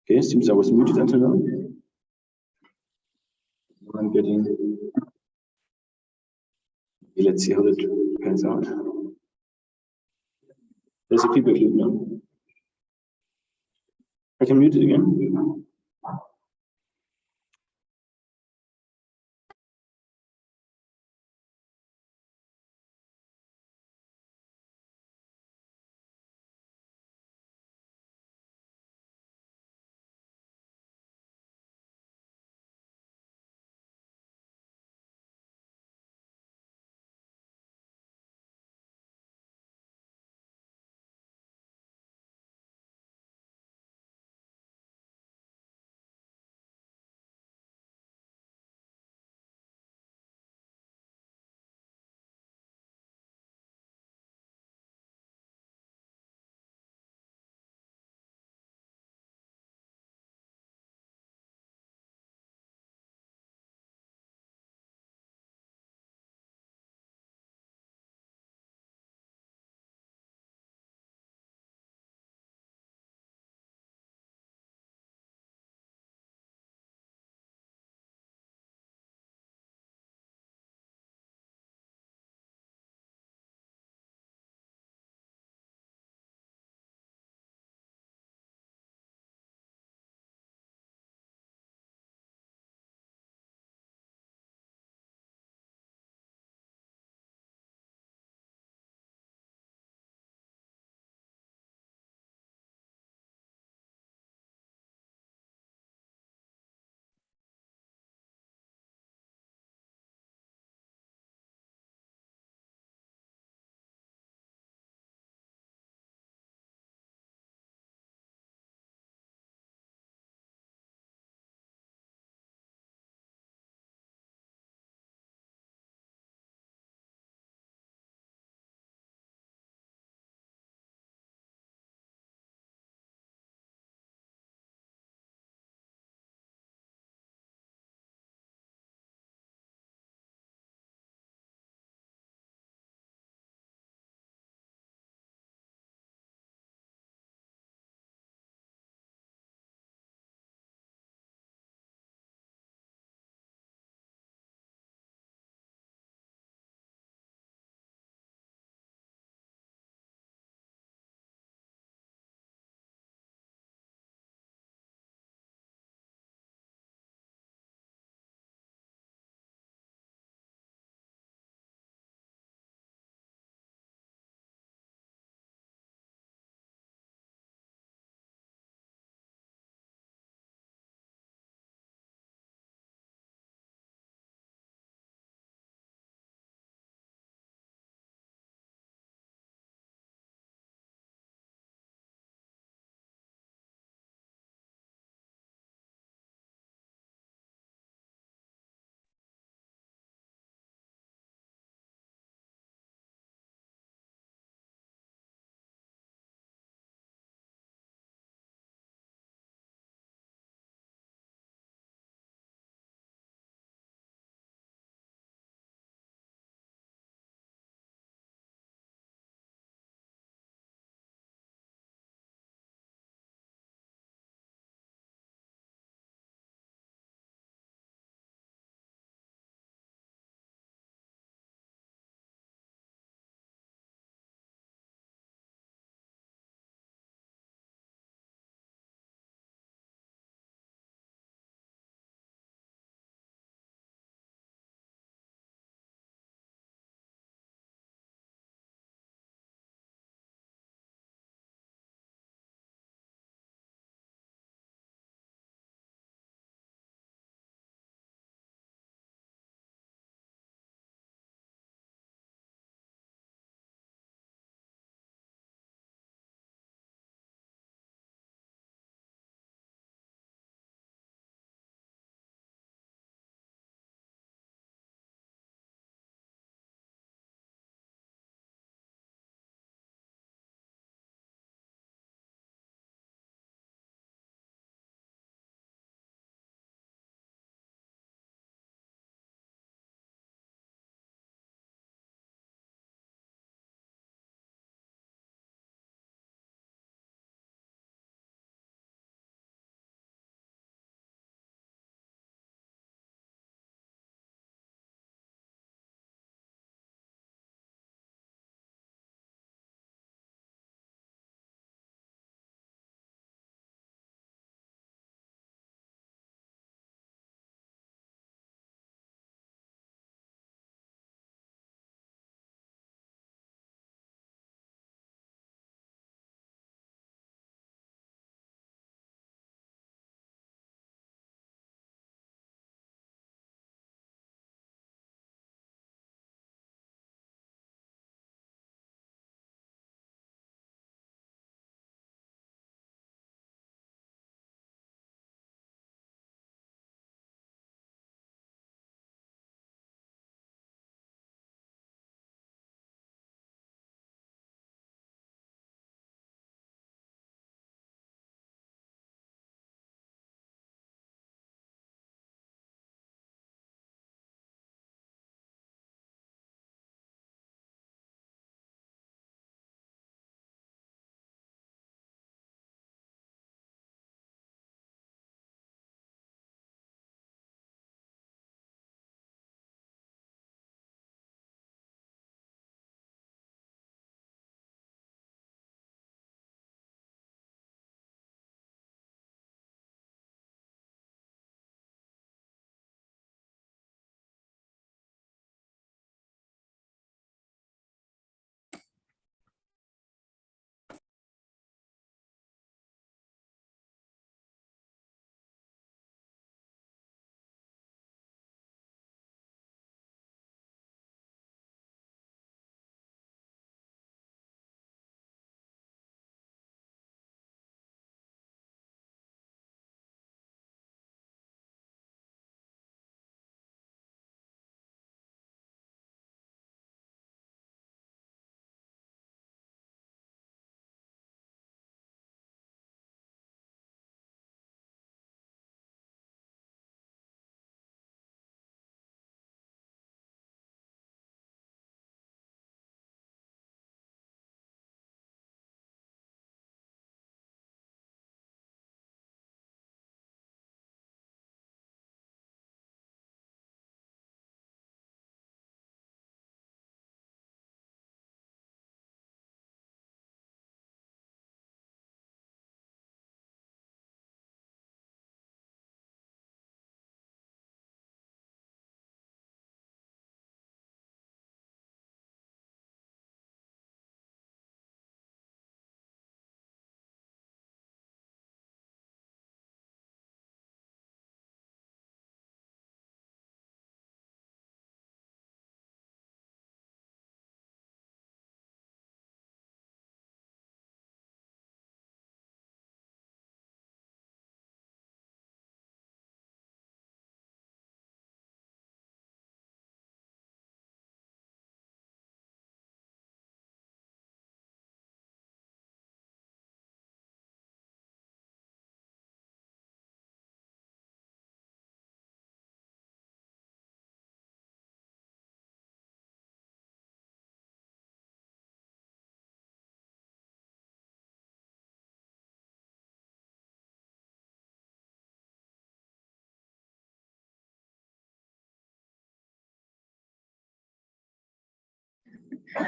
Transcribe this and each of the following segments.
Okay, seems I was muted until now. I'm getting. Okay, let's see how that pans out. There's a feedback loop now. I can mute it again.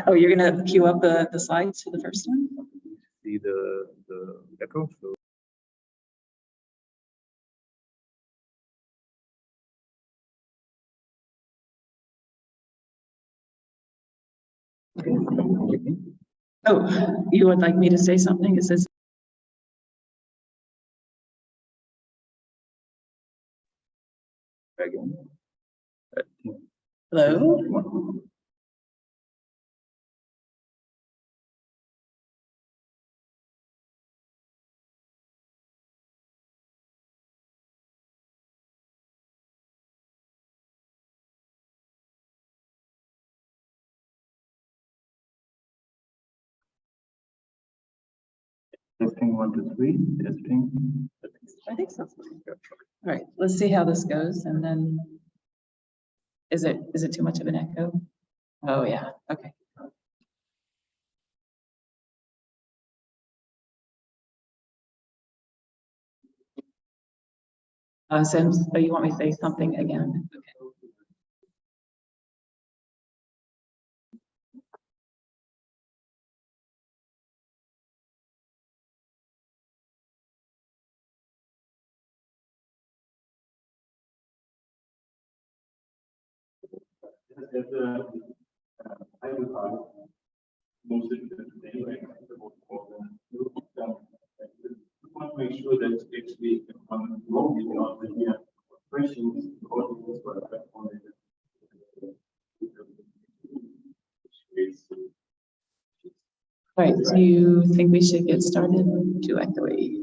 Oh, you're gonna queue up the slides for the first one? See the echo. So Oh, you would like me to say something? It says. again. Hello? Testing 1, 2, 3. Testing. I think so. All right, let's see how this goes, and then is it too much of an echo? Oh yeah, okay. Sims, oh, you want me to say something again? Okay. Want to make sure that actually wrong because we have questions All right, do you think we should get started? Too echoey.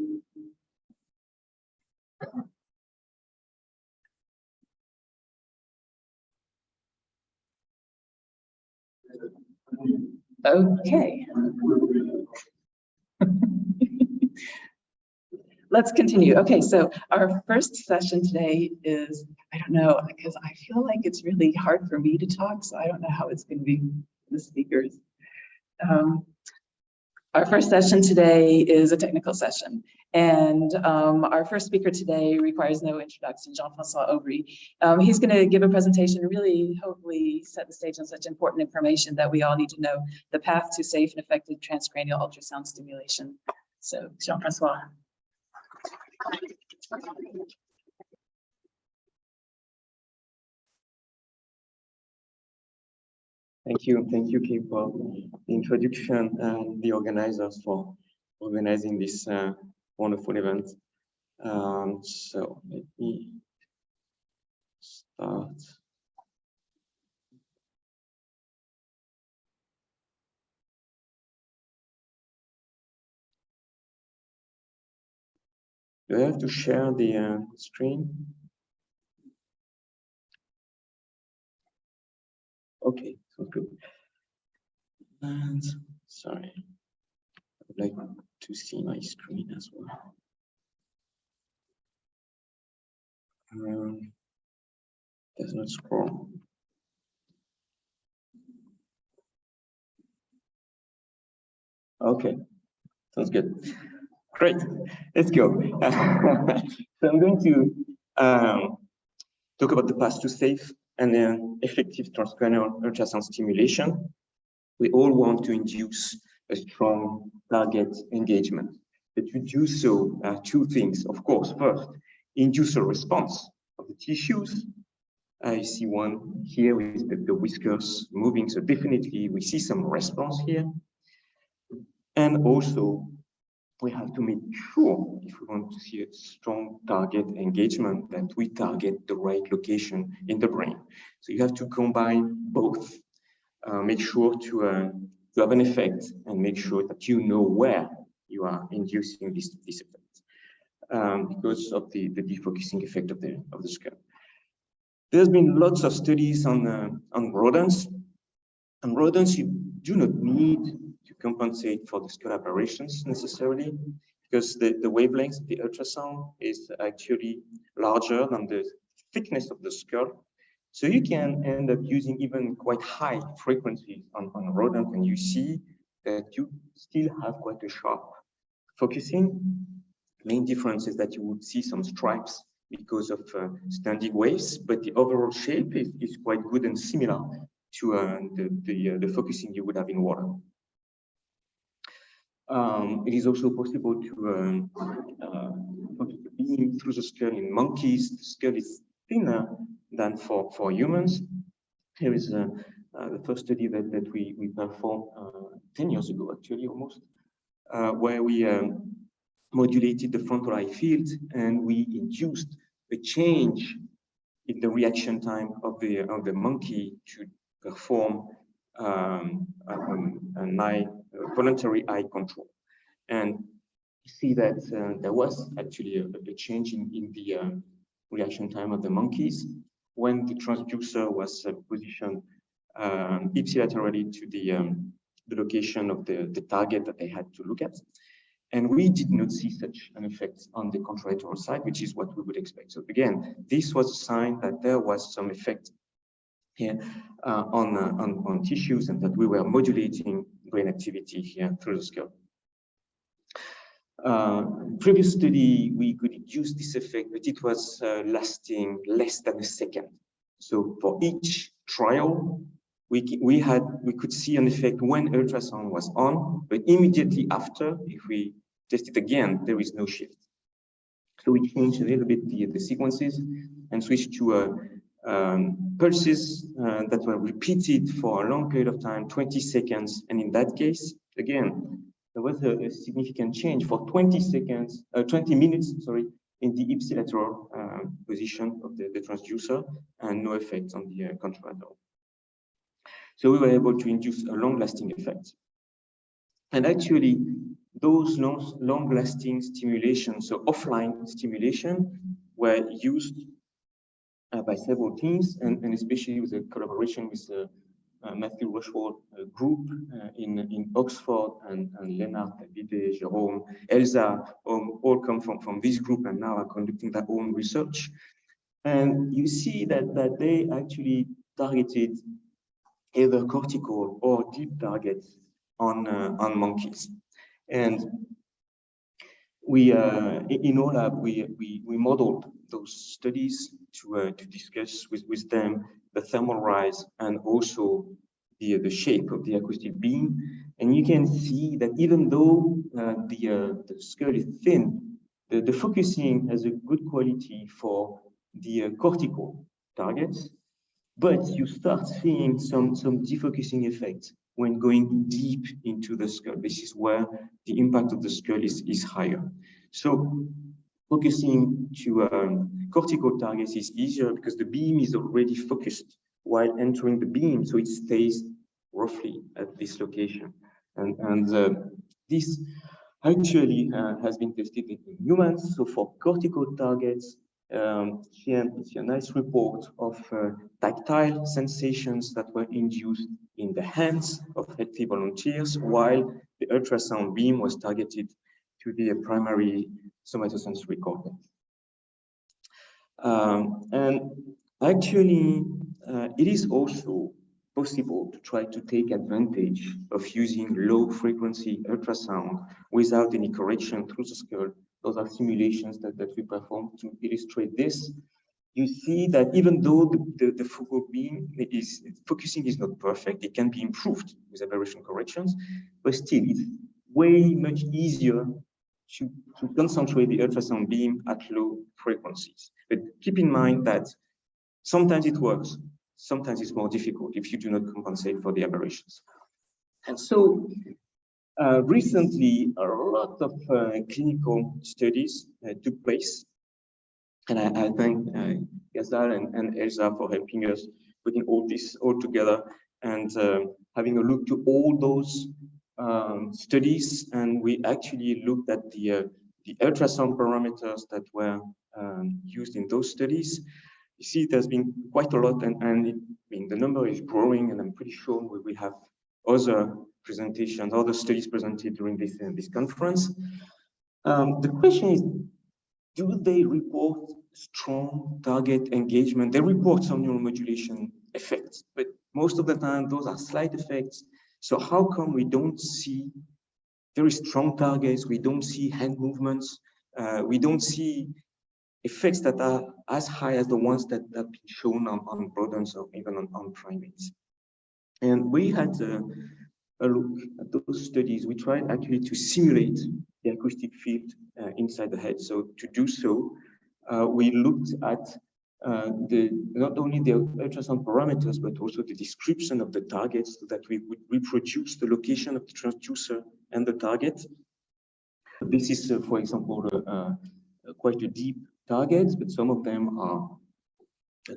Okay. Let's continue. Okay, so our first session today is, I don't know, because I feel like it's really hard for me to talk, so I don't know how it's going to be the speakers. Our first session today is a technical session, and our first speaker today requires no introduction, Jean-François Aubry. He's going to give a presentation and really hopefully set the stage on such important information that we all need to know, the path to safe and effective transcranial ultrasound stimulation. So, Jean-François. Thank you, Kate, for the introduction and the organizers for organizing this wonderful event. So let me start. Do I have to share the screen? Okay, sounds good. And sorry, I would like to see my screen as well. Does not scroll. Okay, sounds good. Great, let's go. So I'm going to talk about the path to safe and effective transcranial ultrasound stimulation. We all want to induce a strong target engagement. But to do so, two things, of course. First, induce a response of the tissues. I see one here with the whiskers moving, so definitely we see some response here. And also, we have to make sure, if we want to see a strong target engagement, that we target the right location in the brain. So you have to combine both. Make sure to have an effect and make sure that you know where you are inducing this effect because of the defocusing effect of the skull. There's been lots of studies on rodents. On rodents, you do not need to compensate for the skull aberrations necessarily, because the wavelength of the ultrasound is actually larger than the thickness of the skull. So you can end up using even quite high frequencies on rodent, and you see that you still have quite a sharp focusing. Main difference is that you would see some stripes because of standing waves, but the overall shape is quite good and similar to the focusing you would have in water. It is also possible to focus the beam through the skull in monkeys. The skull is thinner than for humans. Here is the first study that we performed 10 years ago, actually, almost, where we modulated the frontal eye field and we induced a change in the reaction time of the monkey to perform voluntary eye control. And you see that there was actually a change in the reaction time of the monkeys when the transducer was positioned ipsilaterally to the location of the target that they had to look at. And we did not see such an effect on the contralateral side, which is what we would expect. So again, this was a sign that there was some effect here on tissues and that we were modulating brain activity here through the skull. Previous study, we could induce this effect, but it was lasting less than a second. So for each trial, we could see an effect when ultrasound was on, but immediately after, if we test it again, there is no shift. So we changed a little bit the sequences and switched to pulses that were repeated for a long period of time, 20 seconds. And in that case, again, there was a significant change for 20 minutes, sorry, in the ipsilateral position of the transducer and no effect on the contralateral. So we were able to induce a long-lasting effect. And actually, those long-lasting stimulations, so offline stimulation, were used by several teams, and especially with a collaboration with Matthew Rushford group in Oxford, and Lennart, Davide, Jerome, Elsa, all come from this group and now are conducting their own research. And you see that they actually targeted either cortical or deep targets on monkeys. And we in our lab we modeled those studies to discuss with them the thermal rise and also the shape of the acoustic beam. And you can see that even though the skull is thin, the focusing has a good quality for the cortical targets, but you start seeing some defocusing effects when going deep into the skull. This is where the impact of the skull is higher. So focusing to cortical targets is easier because the beam is already focused while entering the beam, so it stays roughly at this location. And this actually has been tested in humans. So for cortical targets, here is a nice report of tactile sensations that were induced in the hands of healthy volunteers, while the ultrasound beam was targeted to the primary somatosensory cortex. And actually, it is also possible to try to take advantage of using low-frequency ultrasound without any correction through the skull. Those are simulations that we performed to illustrate this. You see that even though the focal beam focusing is not perfect, it can be improved with aberration corrections, but still it's way much easier to concentrate the ultrasound beam at low frequencies. But keep in mind that sometimes it works, sometimes it's more difficult if you do not compensate for the aberrations. And so recently, a lot of clinical studies took place. And I thank Ghazal and Elsa for helping us putting all this all together and having a look to all those studies. And we actually looked at the ultrasound parameters that were used in those studies. You see, there's been quite a lot, and I mean, the number is growing, and I'm pretty sure we will have other presentations, other studies presented during this conference. The question is, do they report strong target engagement? They report some neuromodulation effects, but most of the time those are slight effects. So how come we don't see very strong targets? We don't see hand movements. We don't see effects that are as high as the ones that have been shown on rodents or even on primates. And we had a look at those studies. We tried actually to simulate the acoustic field inside the head. So to do so, we looked at not only the ultrasound parameters, but also the description of the targets, so that we would reproduce the location of the transducer and the target. This is, for example, quite a deep target, but some of them are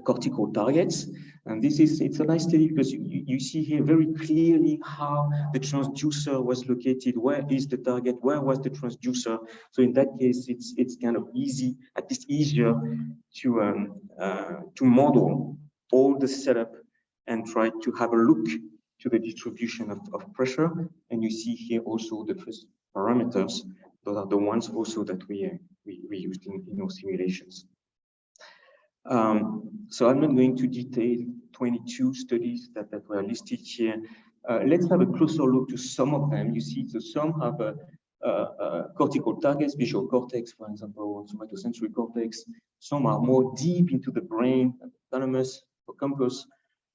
cortical targets. And it's a nice study because you see here very clearly how the transducer was located, where is the target, where was the transducer. So in that case, it's kind of easy, at least easier to model all the setup and try to have a look to the distribution of pressure. And you see here also the first parameters. Those are the ones also that we used in our simulations. So I'm not going to detail 22 studies that were listed here. Let's have a closer look to some of them. You see, so some have cortical targets, visual cortex, for example, somatosensory cortex. Some are more deep into the brain, thalamus, hippocampus.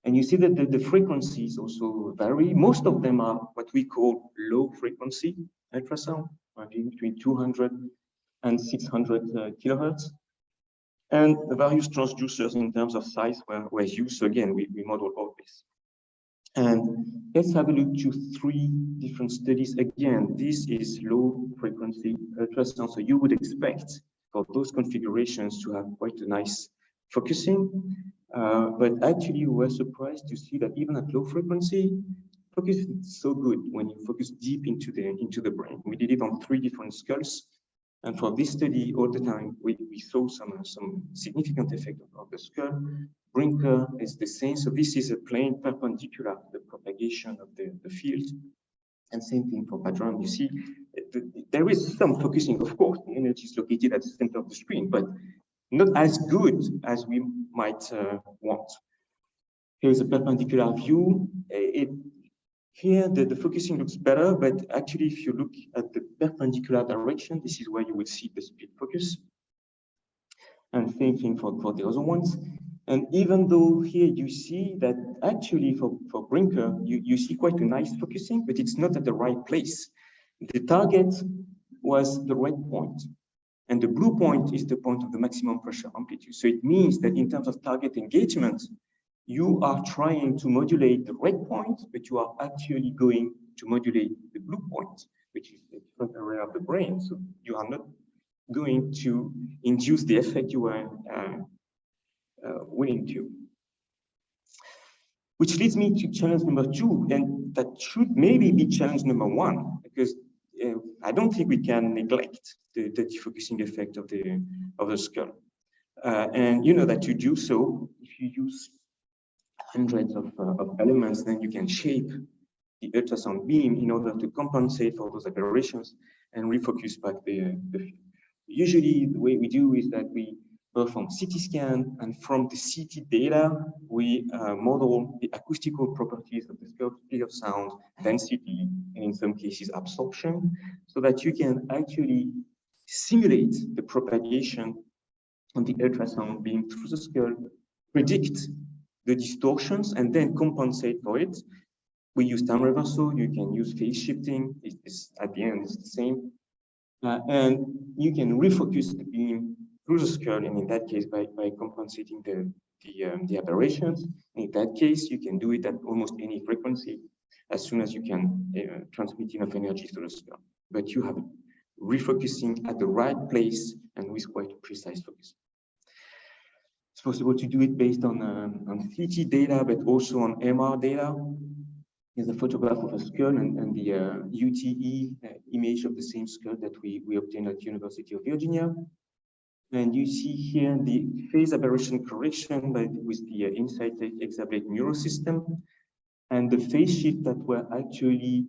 And you see that the frequencies also vary. Most of them are what we call low frequency ultrasound, between 200 and 600 kilohertz. And the various transducers in terms of size were used. So again, we modeled all this. And let's have a look to 3 different studies. Again, this is low frequency ultrasound. So you would expect for those configurations to have quite a nice focusing. But actually, we were surprised to see that even at low frequency, focus is so good when you focus deep into the brain. We did it on 3 different skulls. And for this study, all the time, we saw some significant effect of the skull. Brinker is the same. So this is a plane perpendicular to the propagation of the field. And same thing for Padron. You see, there is some focusing, of course. The energy is located at the center of the screen, but not as good as we might want. Here's a perpendicular view. Here, the focusing looks better, but actually, if you look at the perpendicular direction, this is where you will see the speed focus. And same thing for the other ones. And even though here you see that actually for Brinker, you see quite a nice focusing, but it's not at the right place. The target was the red point. And the blue point is the point of the maximum pressure amplitude. So it means that in terms of target engagement, you are trying to modulate the red point, but you are actually going to modulate the blue point, which is the different area of the brain. So you are not going to induce the effect you are willing to. Which leads me to challenge number 2, and that should maybe be challenge number 1, because I don't think we can neglect the defocusing effect of the skull. And you know that to do so, if you use hundreds of elements, then you can shape the ultrasound beam in order to compensate for those aberrations and refocus back the field. Usually, the way we do is that we perform CT scan, and from the CT data, we model the acoustical properties of the skull, speed of sound, density, and in some cases absorption, so that you can actually simulate the propagation on the ultrasound beam through the skull, predict the distortions, and then compensate for it. We use time reversal. You can use phase shifting. At the end, it's the same. And you can refocus the beam through the skull, and in that case, by compensating the aberrations. In that case, you can do it at almost any frequency as soon as you can transmit enough energy to the skull. But you have refocusing at the right place and with quite a precise focus. It's possible to do it based on CT data, but also on MR data. Here's a photograph of a skull and the UTE image of the same skull that we obtained at the University of Virginia. And you see here the phase aberration correction with the Insight Exablate neurosystem, and the phase shift that were actually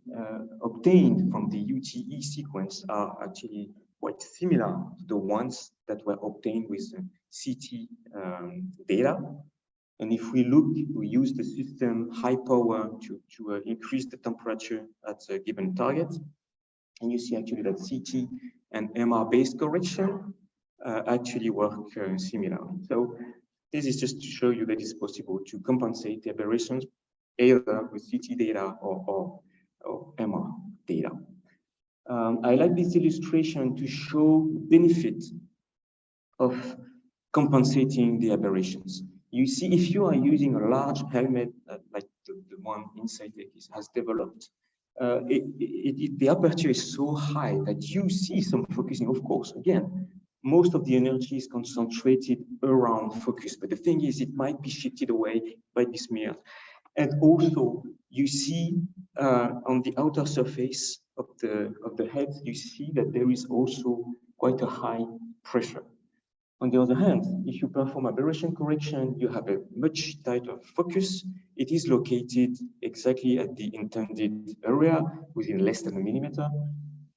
obtained from the UTE sequence are actually quite similar to the ones that were obtained with CT data. And if we look, we use the system high power to increase the temperature at a given target. And you see actually that CT and MR-based correction actually work similarly. So this is just to show you that it's possible to compensate the aberrations either with CT data or MR data. I like this illustration to show the benefit of compensating the aberrations. You see, if you are using a large helmet like the one Insight has developed, the aperture is so high that you see some focusing. Of course, again, most of the energy is concentrated around focus, but the thing is, it might be shifted away, might be smeared. And also, you see on the outer surface of the head, you see that there is also quite a high pressure. On the other hand, if you perform aberration correction, you have a much tighter focus. It is located exactly at the intended area within less than a millimeter.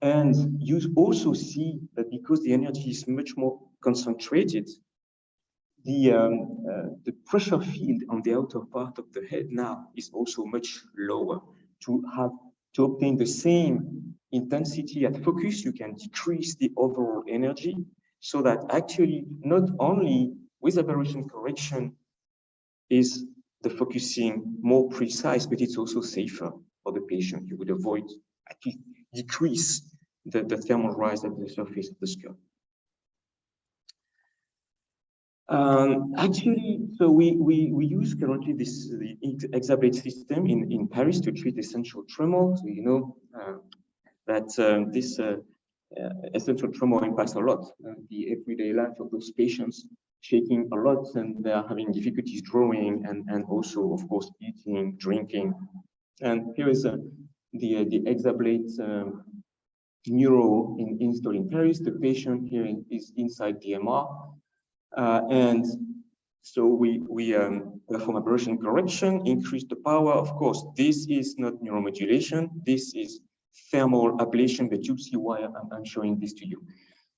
And you also see that because the energy is much more concentrated, the pressure field on the outer part of the head now is also much lower. To obtain the same intensity at focus, you can decrease the overall energy, so that actually not only with aberration correction is the focusing more precise, but it's also safer for the patient. You would avoid, at least decrease the thermal rise at the surface of the skull. Actually, so we use currently the Exablade system in Paris to treat essential tremor. So you know that this essential tremor impacts a lot the everyday life of those patients, shaking a lot, and they are having difficulties drawing and also, of course, eating, drinking. And here is the Exablade neuro installed in Paris. The patient here is inside the MR. And so we perform aberration correction, increase the power. Of course, this is not neuromodulation. This is thermal ablation, but you see why I'm showing this to you.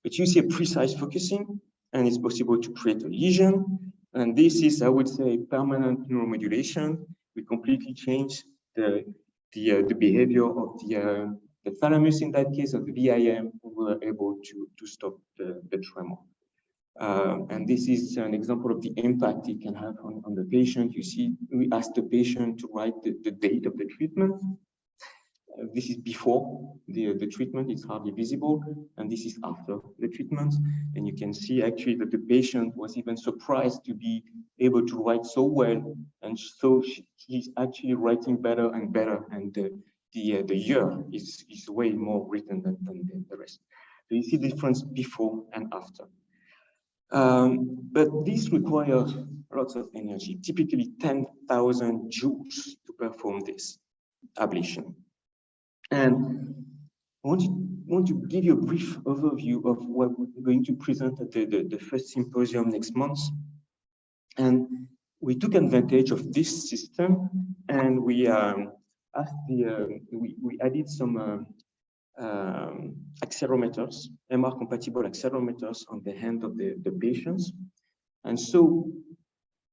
But you see a precise focusing, and it's possible to create a lesion. And this is, I would say, permanent neuromodulation. We completely change the behavior of the thalamus in that case, of the VIM. We were able to stop the tremor. And this is an example of the impact it can have on the patient. You see, we asked the patient to write the date of the treatment. This is before the treatment, it's hardly visible, and this is after the treatment. And you can see actually that the patient was even surprised to be able to write so well, and so he's actually writing better and better, and the year is way more written than the rest. So you see the difference before and after. But this requires lots of energy, typically 10,000 joules to perform this ablation. And I want to give you a brief overview of what we're going to present at the first symposium next month. And we took advantage of this system, and we added some accelerometers, MR compatible accelerometers on the hand of the patients. And so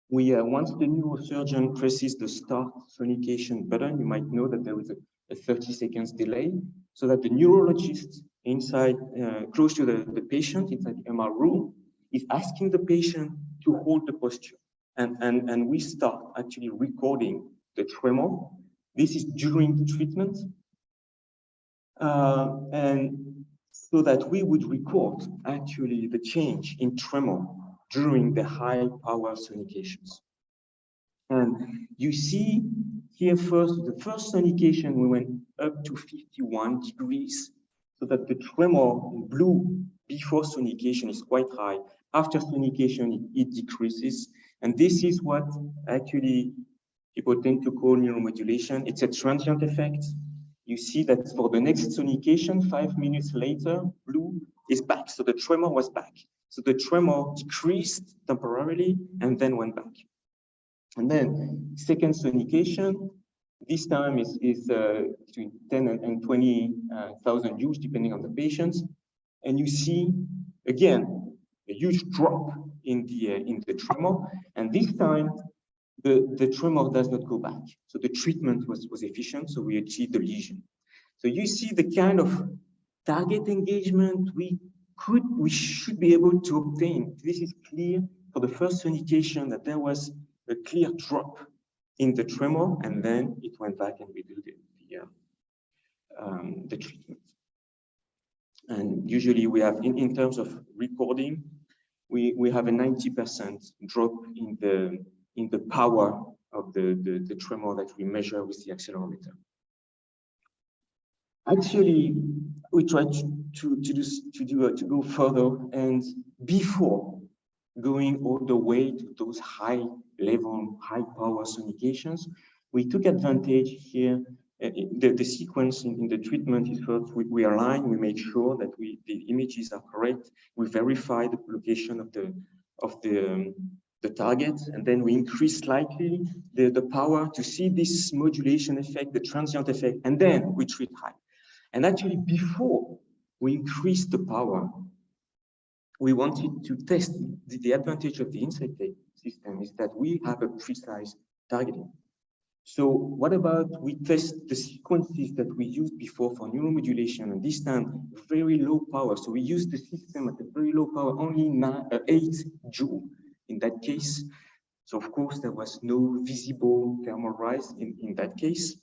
we once the neurosurgeon presses the start sonication button, you might know that there is a 30 seconds delay, so that the neurologist inside, close to the patient inside the MR room, is asking the patient to hold the posture. And we start actually recording the tremor. This is during the treatment. And so that we would record actually the change in tremor during the high power sonications. And you see here first, the first sonication, we went up to 51 degrees, so that the tremor in blue before sonication is quite high. After sonication, it decreases. And this is what actually people tend to call neuromodulation. It's a transient effect. You see that for the next sonication, 5 minutes later, blue is back. So the tremor was back. So the tremor decreased temporarily and then went back. And then second sonication, this time is between 10 and 20,000 joules, depending on the patients. And you see, again, a huge drop in the tremor. And this time, the tremor does not go back. So the treatment was efficient, so we achieved the lesion. So you see the kind of target engagement we should be able to obtain. This is clear for the first sonication that there was a clear drop in the tremor, and then it went back and we do the treatment. And usually we have, in terms of recording, we have a 90% drop in the power of the tremor that we measure with the accelerometer. Actually, we tried to go further, and before going all the way to those high level, high power sonications, we took advantage here. The sequence in the treatment is first we align, we make sure that the images are correct, we verify the location of the target, and then we increase slightly the power to see this modulation effect, the transient effect, and then we treat high. And actually, before we increase the power, we wanted to test the advantage of the insight system is that we have a precise targeting. So what about we test the sequences that we used before for neuromodulation, and this time very low power. So we use the system at a very low power, only 8 joules in that case. So of course there was no visible thermal rise in that case.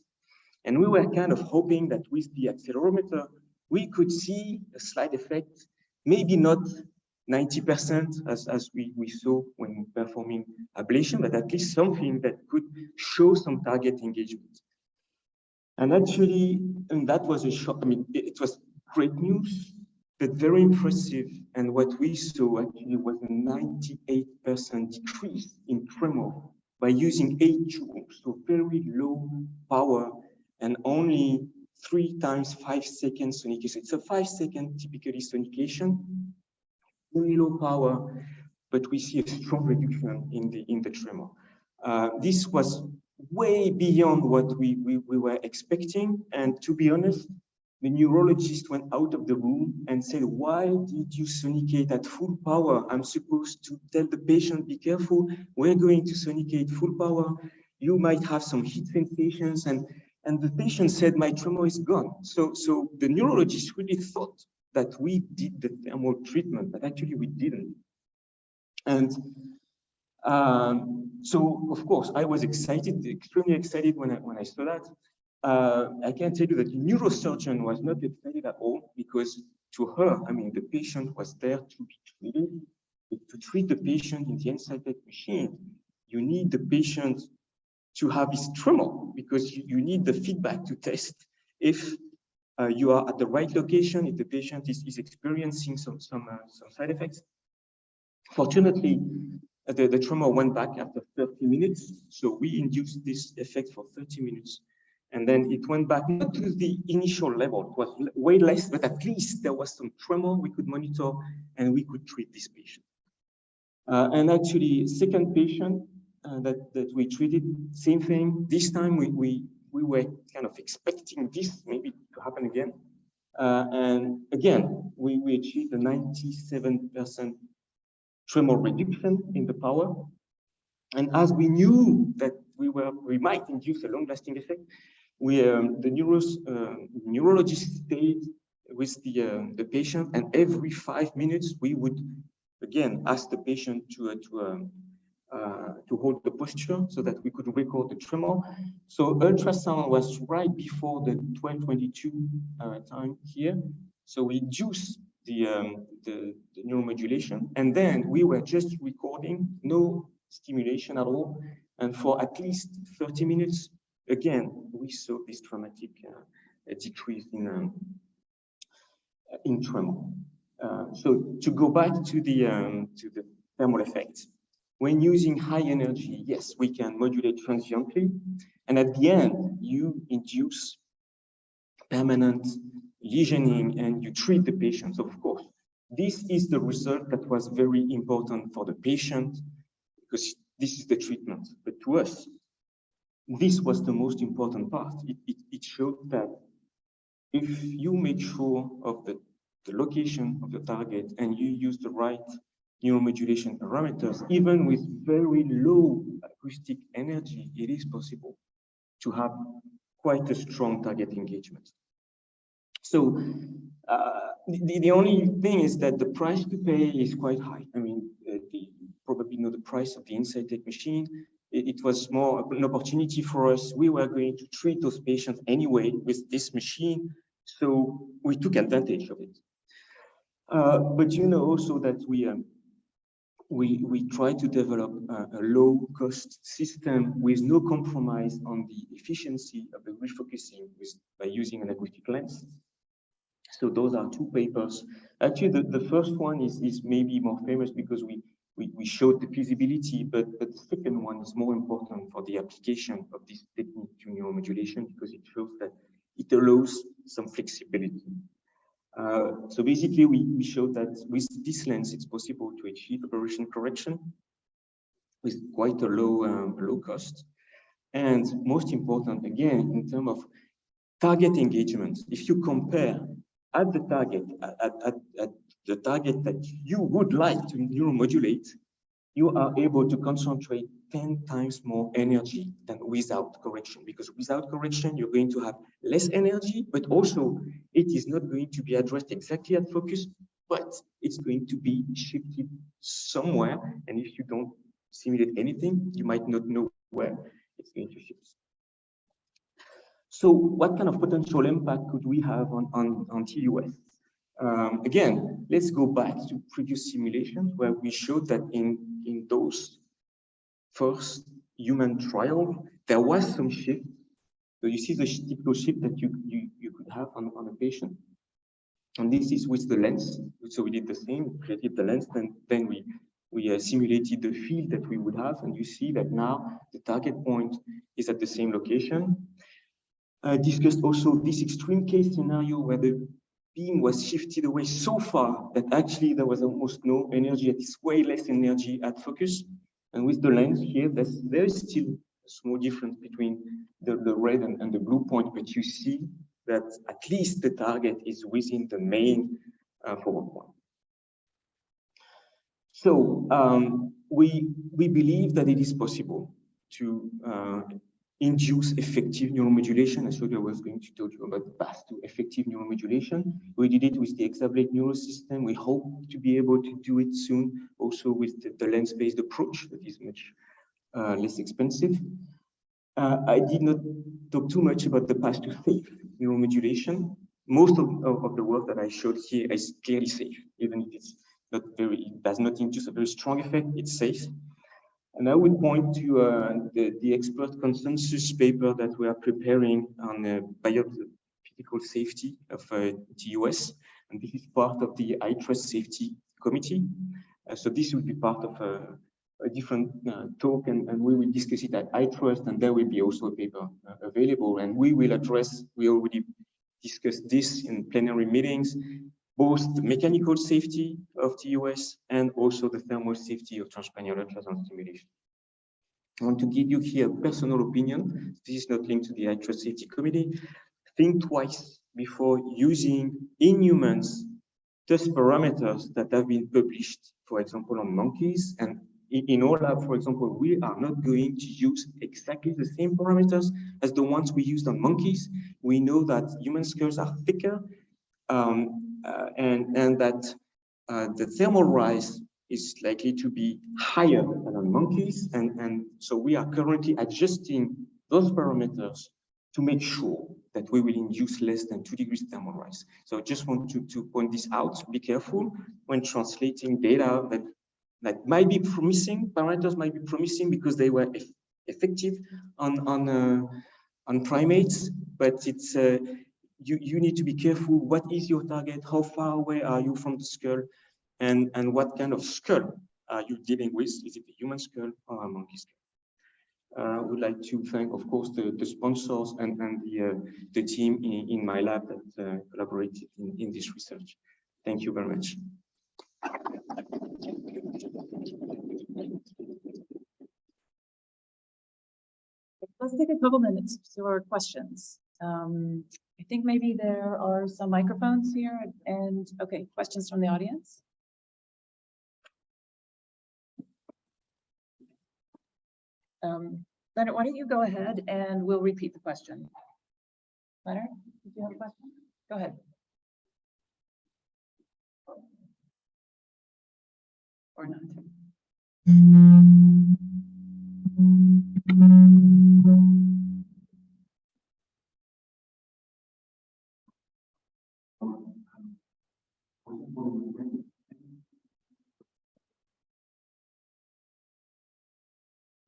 And we were kind of hoping that with the accelerometer, we could see a slight effect, maybe not 90% as we saw when performing ablation, but at least something that could show some target engagement. And actually, that was a shock. I mean, it was great news, but very impressive. And what we saw actually was a 98% decrease in tremor by using 8 joules, so very low power and only 3 times 5 seconds sonication. It's a 5-second typically sonication. Very low power, but we see a strong reduction in the tremor. This was way beyond what we were expecting, and to be honest, the neurologist went out of the room and said, "Why did you sonicate at full power? I'm supposed to tell the patient, be careful. We're going to sonicate full power. You might have some heat sensations." And the patient said, "My tremor is gone." So the neurologist really thought that we did the thermal treatment, but actually we didn't. And so, of course, I was excited, extremely excited when I saw that. I can tell you that the neurosurgeon was not excited at all, because to her, I mean, the patient was there to be treated. To treat the patient in the Insight machine, you need the patient to have his tremor, because you need the feedback to test if you are at the right location, if the patient is experiencing some side effects. Fortunately, the tremor went back after 30 minutes. So we induced this effect for 30 minutes. And then it went back not to the initial level. It was way less, but at least there was some tremor we could monitor and we could treat this patient. And actually, second patient that we treated, same thing. This time we were kind of expecting this maybe to happen again. And again, we achieved a 97% tremor reduction in the power. And as we knew that we might induce a long-lasting effect, the neurologist stayed with the patient, and every 5 minutes we would again ask the patient to hold the posture so that we could record the tremor. So ultrasound was right before the 12:22 time here. So we induced the neuromodulation, and then we were just recording, no stimulation at all. And for at least 30 minutes, again, we saw this dramatic decrease in tremor. So to go back to the thermal effects, when using high energy, yes, we can modulate transiently, and at the end, you induce permanent lesioning and you treat the patient. So of course, this is the result that was very important for the patient, because this is the treatment. But to us, this was the most important part. It showed that if you make sure of the location of the target and you use the right neuromodulation parameters, even with very low acoustic energy, it is possible to have quite a strong target engagement. So the only thing is that the price to pay is quite high. I mean, you probably know the price of the Insight machine. it was more an opportunity for us. We were going to treat those patients anyway with this machine, so we took advantage of it. But you know also that we try to develop a low-cost system with no compromise on the efficiency of the refocusing by using an acoustic lens. So those are two papers. Actually, the first one is maybe more famous because we showed the feasibility, but the second one is more important for the application of this technique to neuromodulation because it shows that it allows some flexibility. So basically, we showed that with this lens, it's possible to achieve aberration correction with quite a low cost. And most important, again, in terms of target engagement, if you compare at the target, at the target that you would like to neuromodulate, you are able to concentrate 10 times more energy than without correction, because without correction, you're going to have less energy, but also it is not going to be addressed exactly at focus, but it's going to be shifted somewhere. And if you don't simulate anything, you might not know where it's going to shift. So what kind of potential impact could we have on TUS? Again, let's go back to previous simulations where we showed that in those first human trial, there was some shift. So you see the typical shift that you could have on a patient. And this is with the lens. So we did the same, we created the lens, and then we simulated the field that we would have. And you see that now the target point is at the same location. Discussed also this extreme case scenario where the beam was shifted away so far that actually there was almost no energy, it's way less energy at focus. And with the lens here, there is still a small difference between the red and the blue point, but you see that at least the target is within the main forward point. So we believe that it is possible to induce effective neuromodulation. I showed you I was going to tell you about the path to effective neuromodulation. We did it with the Exablade neural system. We hope to be able to do it soon also with the lens-based approach that is much less expensive. I did not talk too much about the path to safe neuromodulation. Most of the work that I showed here is clearly safe, even if it's not it does not induce a very strong effect, it's safe. And I would point to the expert consensus paper that we are preparing on biophysical safety of TUS. And this is part of the iTrust Safety Committee. So this will be part of a different talk, and we will discuss it at iTrust, and there will be also a paper available. And we will address, we already discussed this in plenary meetings, both the mechanical safety of TUS and also the thermal safety of transcranial ultrasound stimulation. I want to give you here a personal opinion. This is not linked to the iTrust Safety Committee. Think twice before using in humans test parameters that have been published, for example, on monkeys. And in our lab, for example, we are not going to use exactly the same parameters as the ones we used on monkeys. We know that human skulls are thicker, and that the thermal rise is likely to be higher than on monkeys. And so we are currently adjusting those parameters to make sure that we will induce less than 2 degrees thermal rise. So I just want to point this out. Be careful when translating data that might be promising, parameters might be promising because they were effective on primates, but it's you need to be careful. What is your target? How far away are you from the skull? And what kind of skull are you dealing with? Is it a human skull or a monkey skull? I would like to thank, of course, the sponsors and the team in my lab that collaborated in this research. Thank you very much. Let's take a couple minutes for questions. I think maybe there are some microphones here, and okay, questions from the audience. Leonard, why don't you go ahead and we'll repeat the question. Leonard, did you have a question? Go ahead. Or not.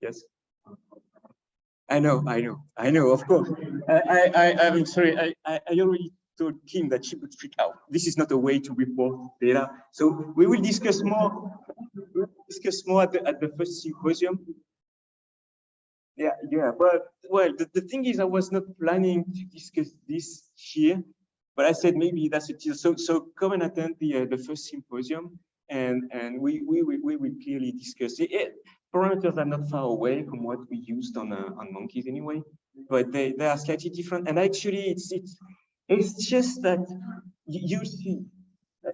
Yes. I know, of course. I'm sorry, I already told Kim that she would freak out. This is not a way to report data. So we will discuss more, at the first symposium. Yeah, but well, the thing is, I was not planning to discuss this here, but I said maybe that's it. So come and attend the first symposium, and we will clearly discuss it. Parameters are not far away from what we used on monkeys anyway, but they are slightly different. And actually, it's just that you see,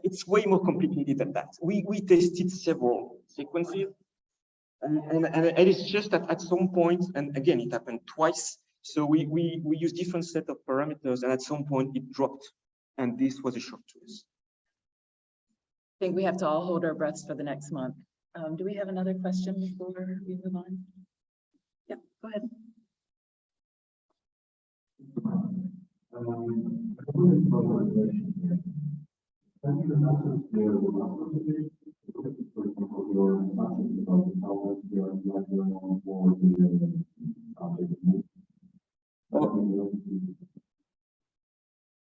it's way more complicated than that. We tested several sequences. And it's just that at some point, and again, it happened twice. So we use different set of parameters, and at some point it dropped, and this was a shock to us. I think we have to all hold our breaths for the next month. Do we have another question before we move on? Yeah, go ahead.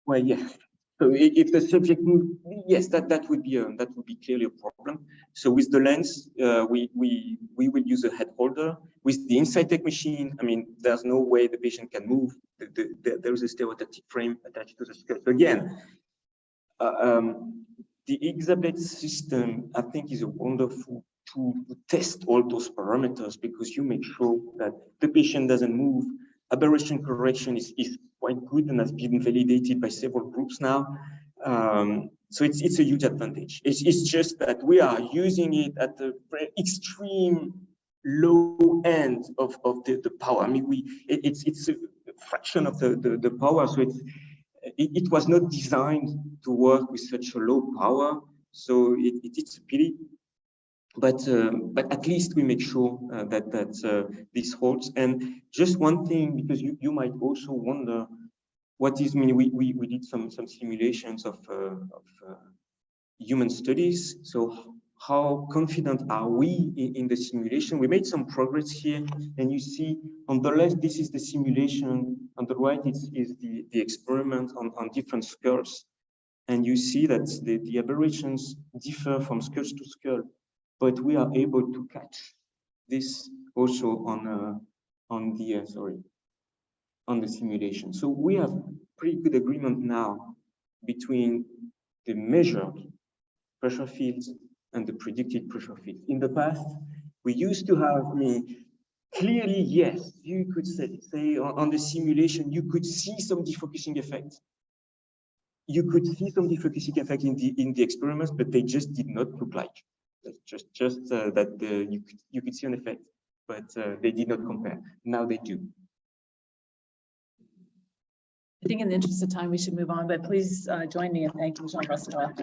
Well, yeah. So if the subject moves, yes, that would be clearly a problem. So with the lens, we will use a head holder. With the Insight Tech machine, I mean, there's no way the patient can move. There is a stereotactic frame attached to the skull. So again, the Exablet system, I think, is a wonderful tool to test all those parameters, because you make sure that the patient doesn't move. Aberration correction is quite good and has been validated by several groups now. So it's a huge advantage. It's just that we are using it at the extreme low end of the power. I mean, it's a fraction of the power, so it was not designed to work with such a low power, so it's a pity. But at least we make sure that this holds. And just one thing, because you might also wonder, what is, I mean, we did some simulations of human studies. So how confident are we in the simulation? We made some progress here, and you see on the left, this is the simulation. On the right is the experiment on different skulls. And you see that the aberrations differ from skull to skull, but we are able to catch this also on the simulation. So we have pretty good agreement now between the measured pressure fields and the predicted pressure fields. In the past, we used to have, I mean, clearly, yes, you could say on the simulation, you could see some defocusing effect. You could see some defocusing effect in the experiments, but they just did not look like. Just that you could see an effect, but they did not compare. Now they do. I think in the interest of time, we should move on, but please join me in thanking Jean-François.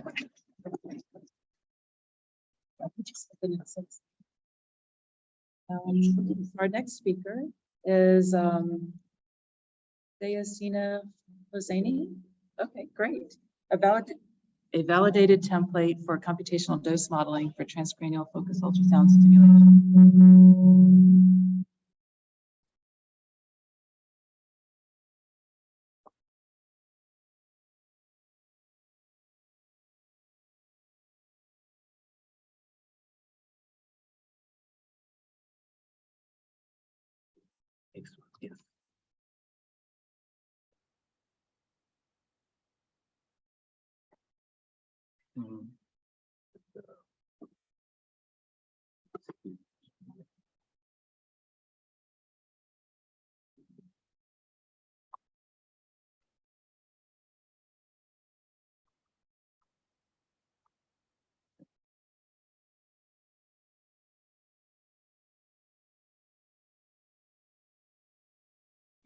Our next speaker is Deyasina Hosseini. Okay, great. About a validated template for computational dose modeling for transcranial focus ultrasound stimulation. Excellent. Yes.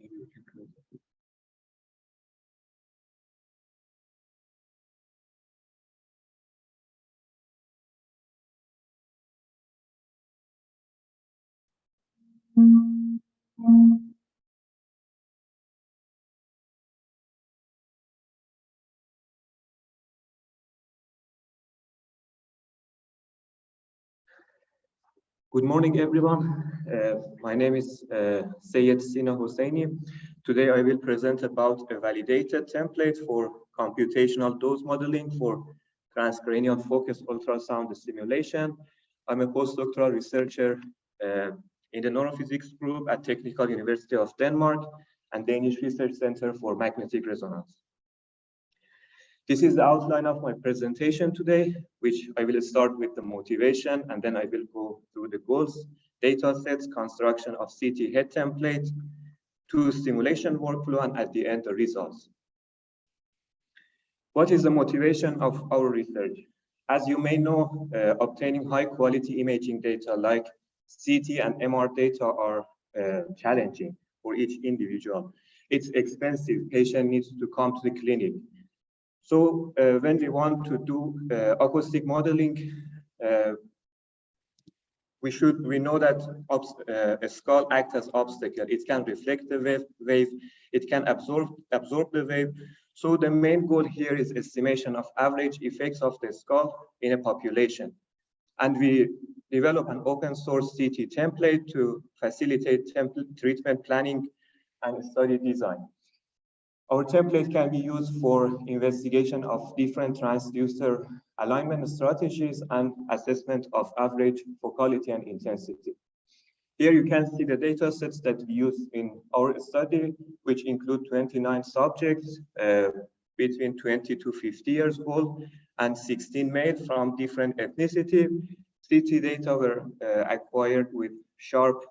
Maybe we can close it. Good morning, everyone. My name is Sayed Sina Hosseini. Today, I will present about a validated template for computational dose modeling for transcranial focused ultrasound simulation. I'm a postdoctoral researcher in the neurophysics group at Technical University of Denmark and Danish Research Center for Magnetic Resonance. This is the outline of my presentation today, which I will start with the motivation, and then I will go through the goals, data sets, construction of CT head template, to simulation workflow, and at the end, the results. What is the motivation of our research? As you may know, obtaining high quality imaging data like CT and MR data are challenging for each individual. It's expensive. Patient needs to come to the clinic. So when we want to do acoustic modeling, we know that a skull acts as obstacle. It can reflect the wave, it can absorb the wave. So the main goal here is estimation of average effects of the skull in a population. And we develop an open source CT template to facilitate treatment planning and study design. Our template can be used for investigation of different transducer alignment strategies and assessment of average focality and intensity. Here you can see the data sets that we use in our study, which include 29 subjects between 20 to 50 years old and 16 male from different ethnicity. CT data were acquired with sharp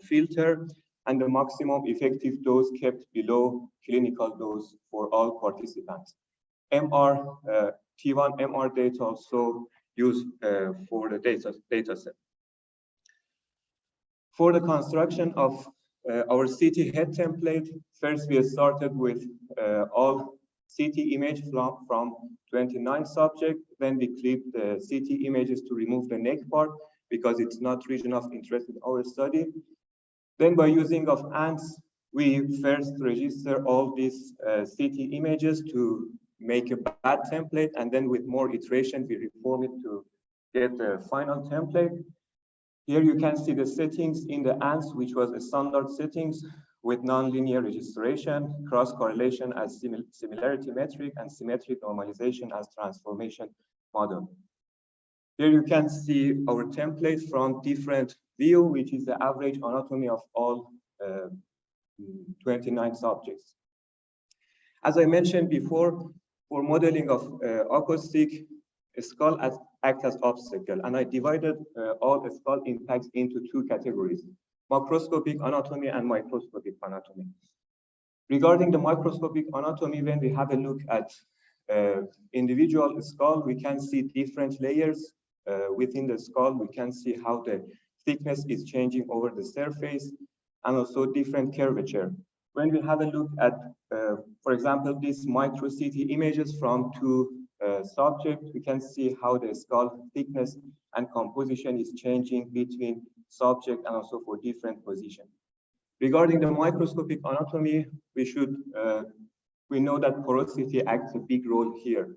filter, and the maximum effective dose kept below clinical dose for all participants. MR, T1 MR data also used for the data set. For the construction of our CT head template, first we started with all CT image from 29 subjects. Then we clipped the CT images to remove the neck part because it's not region of interest in our study. Then by using of ants, we first register all these CT images to make a bad template, and then with more iteration, we reform it to get the final template. Here you can see the settings in the ants, which was a standard settings with nonlinear registration, cross correlation as similarity metric, and symmetric normalization as transformation model. Here you can see our template from different view, which is the average anatomy of all 29 subjects. As I mentioned before, for modeling of acoustic, a skull acts as obstacle, and I divided all the skull impacts into two categories: macroscopic anatomy and microscopic anatomy. Regarding the microscopic anatomy, when we have a look at individual skull, we can see different layers within the skull. We can see how the thickness is changing over the surface, and also different curvature. When we have a look at, for example, these micro CT images from two subjects, we can see how the skull thickness and composition is changing between subject and also for different positions. Regarding the microscopic anatomy, we know that porosity acts a big role here.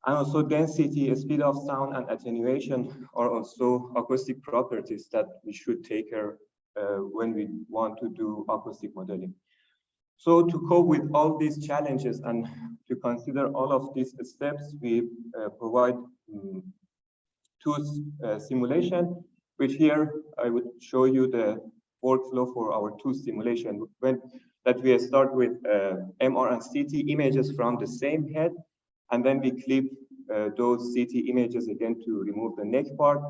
And also density, speed of sound, and attenuation are also acoustic properties that we should take care when we want to do acoustic modeling. So to cope with all these challenges and to consider all of these steps, we provide two simulation, which here I would show you the workflow for our two simulation. That we start with MR and CT images from the same head, and then we clip those CT images again to remove the neck part.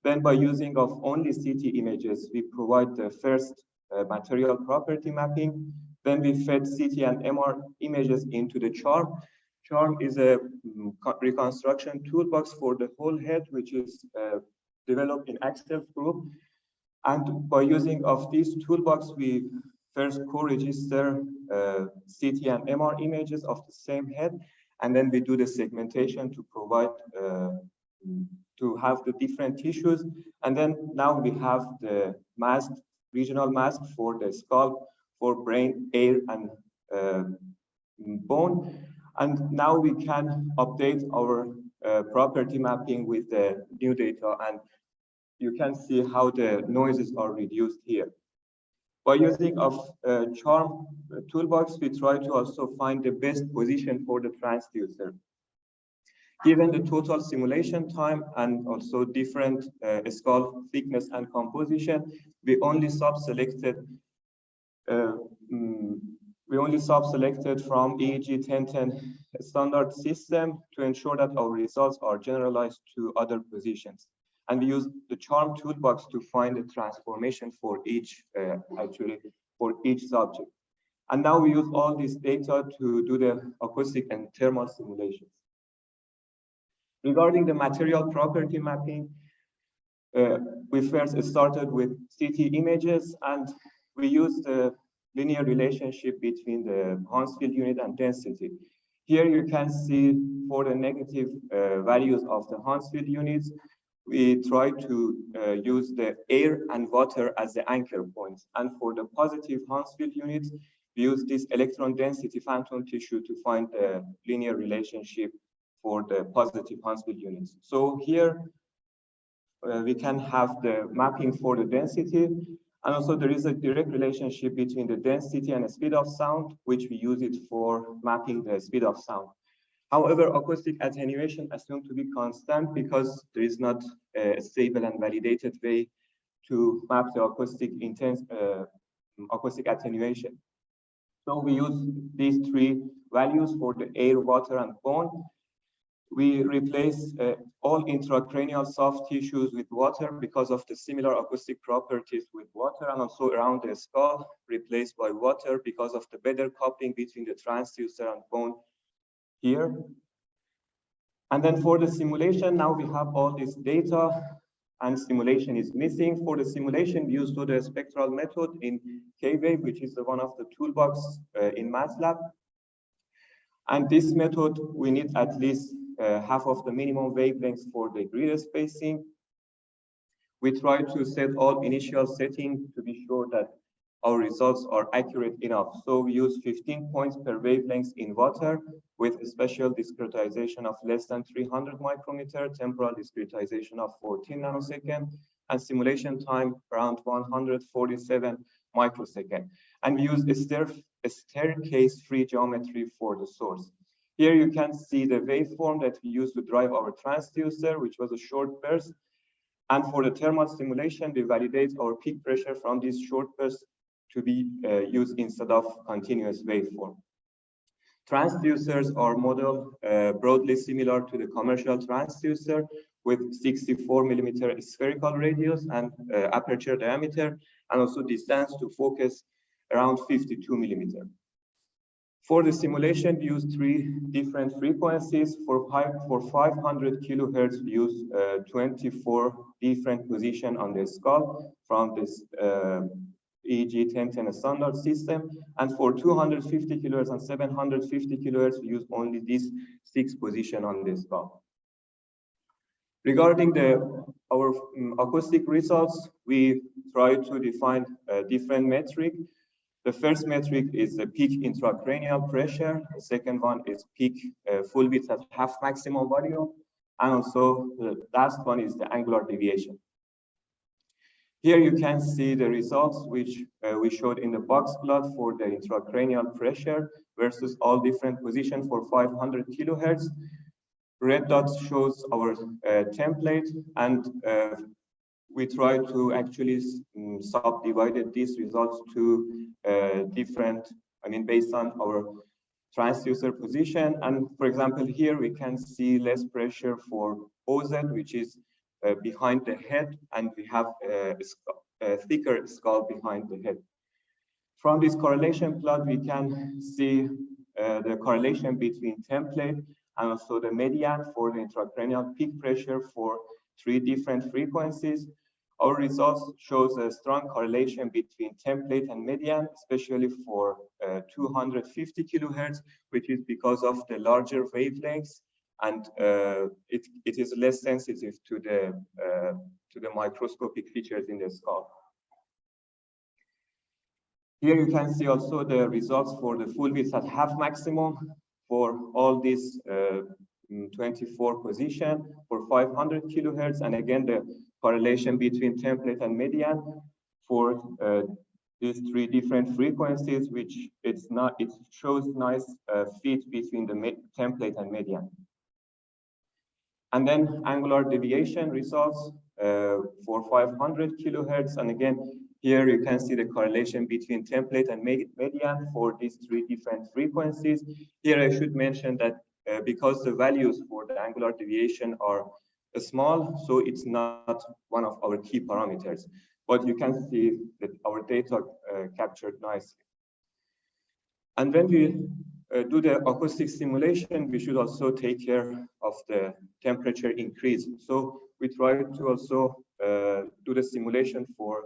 Then by using of only CT images, we provide the first material property mapping. Then we fed CT and MR images into the CHARM. CHARM is a reconstruction toolbox for the whole head, which is developed in Axel's group. And by using of this toolbox, we first co-register CT and MR images of the same head, and then we do the segmentation to provide to have the different tissues. And then now we have the mask, regional mask for the skull, for brain, air, and bone. And now we can update our property mapping with the new data. And you can see how the noises are reduced here. By using of charm toolbox, we try to also find the best position for the transducer. Given the total simulation time and also different skull thickness and composition, we only sub-selected from EEG 1010 standard system to ensure that our results are generalized to other positions. And we use the charm toolbox to find the transformation for each subject. And now we use all this data to do the acoustic and thermal simulations. Regarding the material property mapping, we first started with CT images, and we used the linear relationship between the Hans field unit and density. Here you can see for the negative values of the Hans field units, we try to use the air and water as the anchor points. And for the positive Hans field units, we use this electron density phantom tissue to find the linear relationship for the positive Hans field units. So here we can have the mapping for the density, and also there is a direct relationship between the density and the speed of sound, which we use it for mapping the speed of sound. However, acoustic attenuation assumed to be constant because there is not a stable and validated way to map the acoustic attenuation. So we use these three values for the air, water, and bone. We replace all intracranial soft tissues with water because of the similar acoustic properties with water, and also around the skull replaced by water because of the better coupling between the transducer and bone here. And then for the simulation, now we have all this data and simulation is missing. For the simulation, we use the spectral method in K-Wave, which is one of the toolbox in MATLAB. And this method, we need at least half of the minimum wavelengths for the grid spacing. We try to set all initial settings to be sure that our results are accurate enough. So we use 15 points per wavelength in water with a special discretization of less than 300 micrometer, temporal discretization of 14 nanosecond, and simulation time around 147 microsecond. And we use a staircase-free geometry for the source. Here you can see the waveform that we use to drive our transducer, which was a short burst. And for the thermal simulation, we validate our peak pressure from this short burst to be used instead of continuous waveform. Transducers are modeled broadly similar to the commercial transducer with 64 millimeter spherical radius and aperture diameter, and also distance to focus around 52 millimeter. For the simulation, we use three different frequencies. For 500 kilohertz, we use 24 different positions on the skull from this EEG 1010 standard system. And for 250 kilohertz and 750 kilohertz, we use only these 6 positions on the skull. Regarding our acoustic results, we try to define a different metric. The first metric is the peak intracranial pressure. The second one is peak full width at half maximum volume. And also the last one is the angular deviation. Here you can see the results which we showed in the box plot for the intracranial pressure versus all different positions for 500 kilohertz. Red dot shows our template, and we try to actually subdivide these results to different, based on our transducer position. And for example, here we can see less pressure for OZ, which is behind the head, and we have a thicker skull behind the head. From this correlation plot, we can see the correlation between template and also the median for the intracranial peak pressure for 3 different frequencies. Our results shows a strong correlation between template and median, especially for 250 kilohertz, which is because of the larger wavelengths, and it is less sensitive to the microscopic features in the skull. Here you can see also the results for the full width at half maximum for all these 24 position for 500 kilohertz, and again the correlation between template and median for these three different frequencies, which it shows nice fit between the template and median. And then angular deviation results for 500 kilohertz. And again, here you can see the correlation between template and median for these three different frequencies. Here I should mention that because the values for the angular deviation are small, so it's not one of our key parameters. But you can see that our data captured nicely. And when we do the acoustic simulation, we should also take care of the temperature increase. So we try to also do the simulation for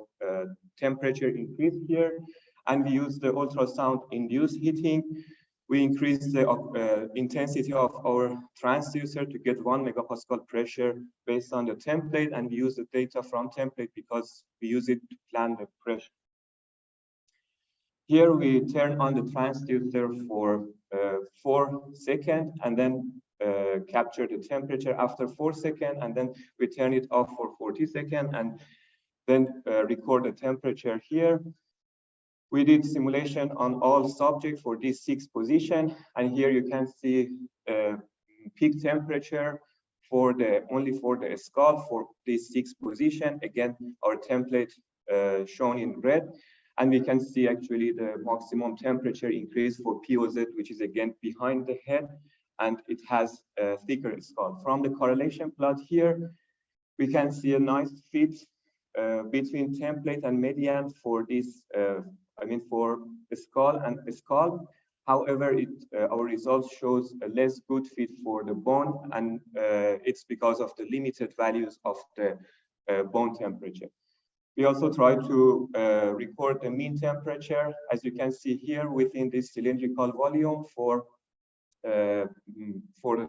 temperature increase here, and we use the ultrasound-induced heating. We increase the intensity of our transducer to get 1 megapascal pressure based on the template, and we use the data from template because we use it to plan the pressure. Here we turn on the transducer for 4 seconds and then capture the temperature after 4 seconds, and then we turn it off for 40 seconds and then record the temperature here. We did simulation on all subjects for these 6 positions, and here you can see peak temperature for only for the skull for these 6 positions. Again, our template shown in red. And we can see actually the maximum temperature increase for POZ, which is again behind the head, and it has a thicker skull. From the correlation plot here, we can see a nice fit between template and median for this, for the skull and the skull. However, our results shows a less good fit for the bone, and it's because of the limited values of the bone temperature. We also try to record the mean temperature, as you can see here, within this cylindrical volume for the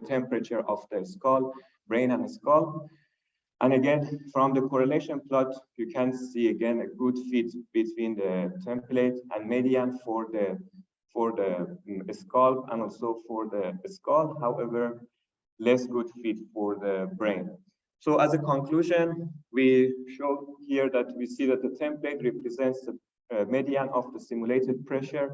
temperature of the skull, brain and skull. And again, from the correlation plot, you can see again a good fit between the template and median for the skull and also for the skull. However, less good fit for the brain. So as a conclusion, we show here that we see that the template represents the median of the simulated pressure,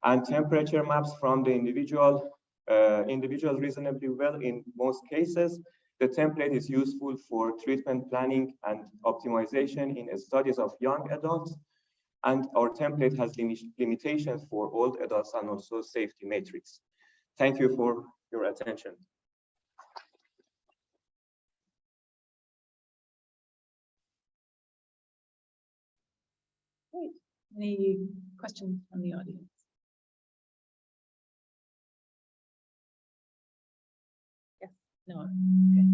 and temperature maps from the individual reasonably well in most cases. The template is useful for treatment planning and optimization in studies of young adults, and our template has limitations for old adults and also safety matrix. Thank you for your attention. Great. Any questions from the audience? Yes. No. Okay.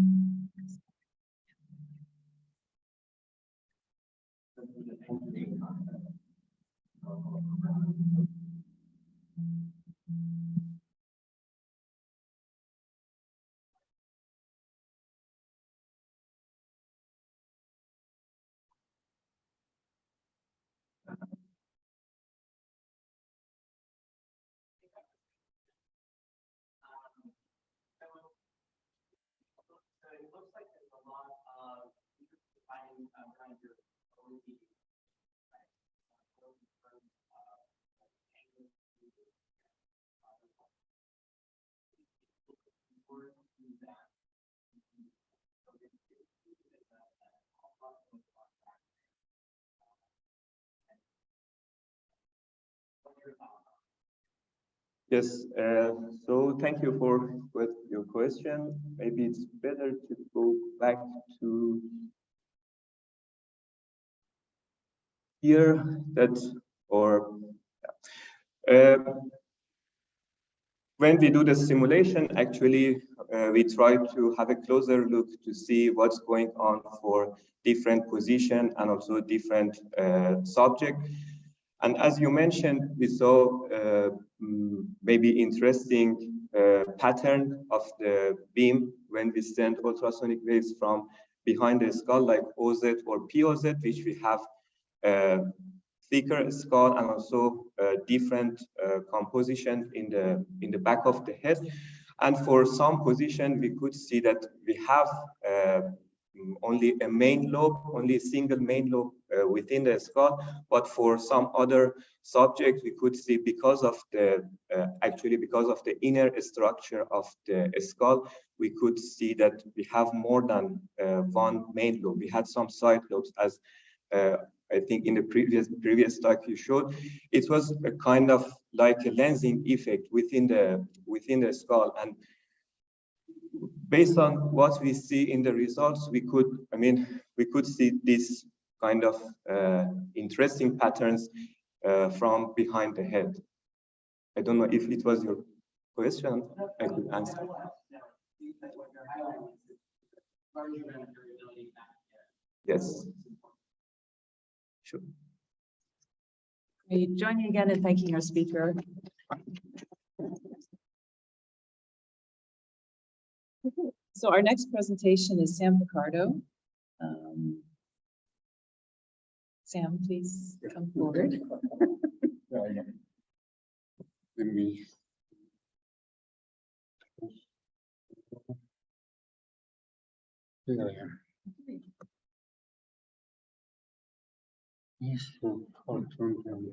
It looks like there's a lot of defining kind of OD Yes, so thank you for your question. Maybe it's better to go back to here when we do the simulation, actually, we try to have a closer look to see what's going on for different position and also different subject. And as you mentioned, we saw maybe interesting pattern of the beam when we send ultrasonic waves from behind the skull, like OZ or POZ, which we have thicker skull and also different composition in the back of the head. And for some position, we could see that we have only a main lobe, only a single main lobe within the skull. But for some other subjects, we could see because of the actually because of the inner structure of the skull, we could see that we have more than one main lobe. We had some side lobes, as I think in the previous talk you showed. It was a kind of like a lensing effect within the skull, and based on what we see in the results, we could see this kind of interesting patterns from behind the head. I don't know if it was your question. I could answer. Yes. Sure. Great. Join me again in thanking our speaker. So our next presentation is Sam Picardo. Sam, please come forward. Let me. Here I am. Yes, so I'll turn down.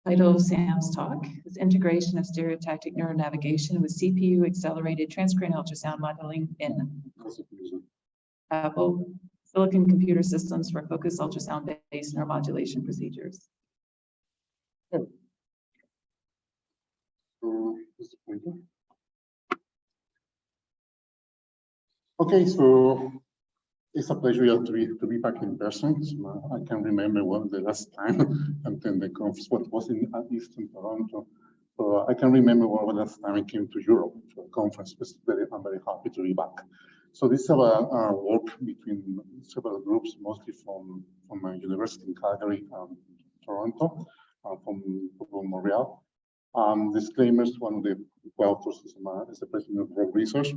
Title of Sam's talk is Integration of Stereotactic Neuronavigation with CPU Accelerated Transcranial Ultrasound Modeling in Apple Silicon Computer Systems for Focused Ultrasound-Based Neuromodulation Procedures. So, what's the pointer? Okay, so it's a pleasure to be back in person. So I can remember the last time and then the conference, what was in Eastern Toronto. So I can remember the last time I came to Europe for a conference. I'm very happy to be back. So this is our work between several groups, mostly from my university in Calgary, Toronto, from Montreal. Disclaimers: one of the co-authors is the president of Rogue Research.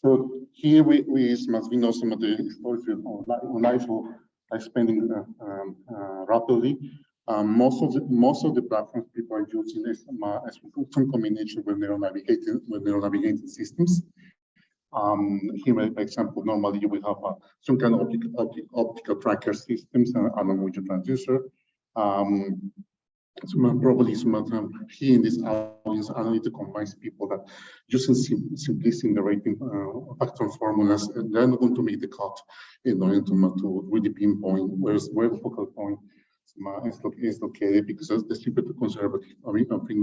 So here we know some of the stories on life of spending rapidly. Most of the platforms people are using is some combination with neuronavigating systems. Here, for example, normally you will have some kind of optical tracker systems along with your transducer. Probably here in this audience, I need to convince people that using simplicity in the rating factor formulas, they're not going to make the cut in order to really pinpoint where the focal point is located, because the super conservative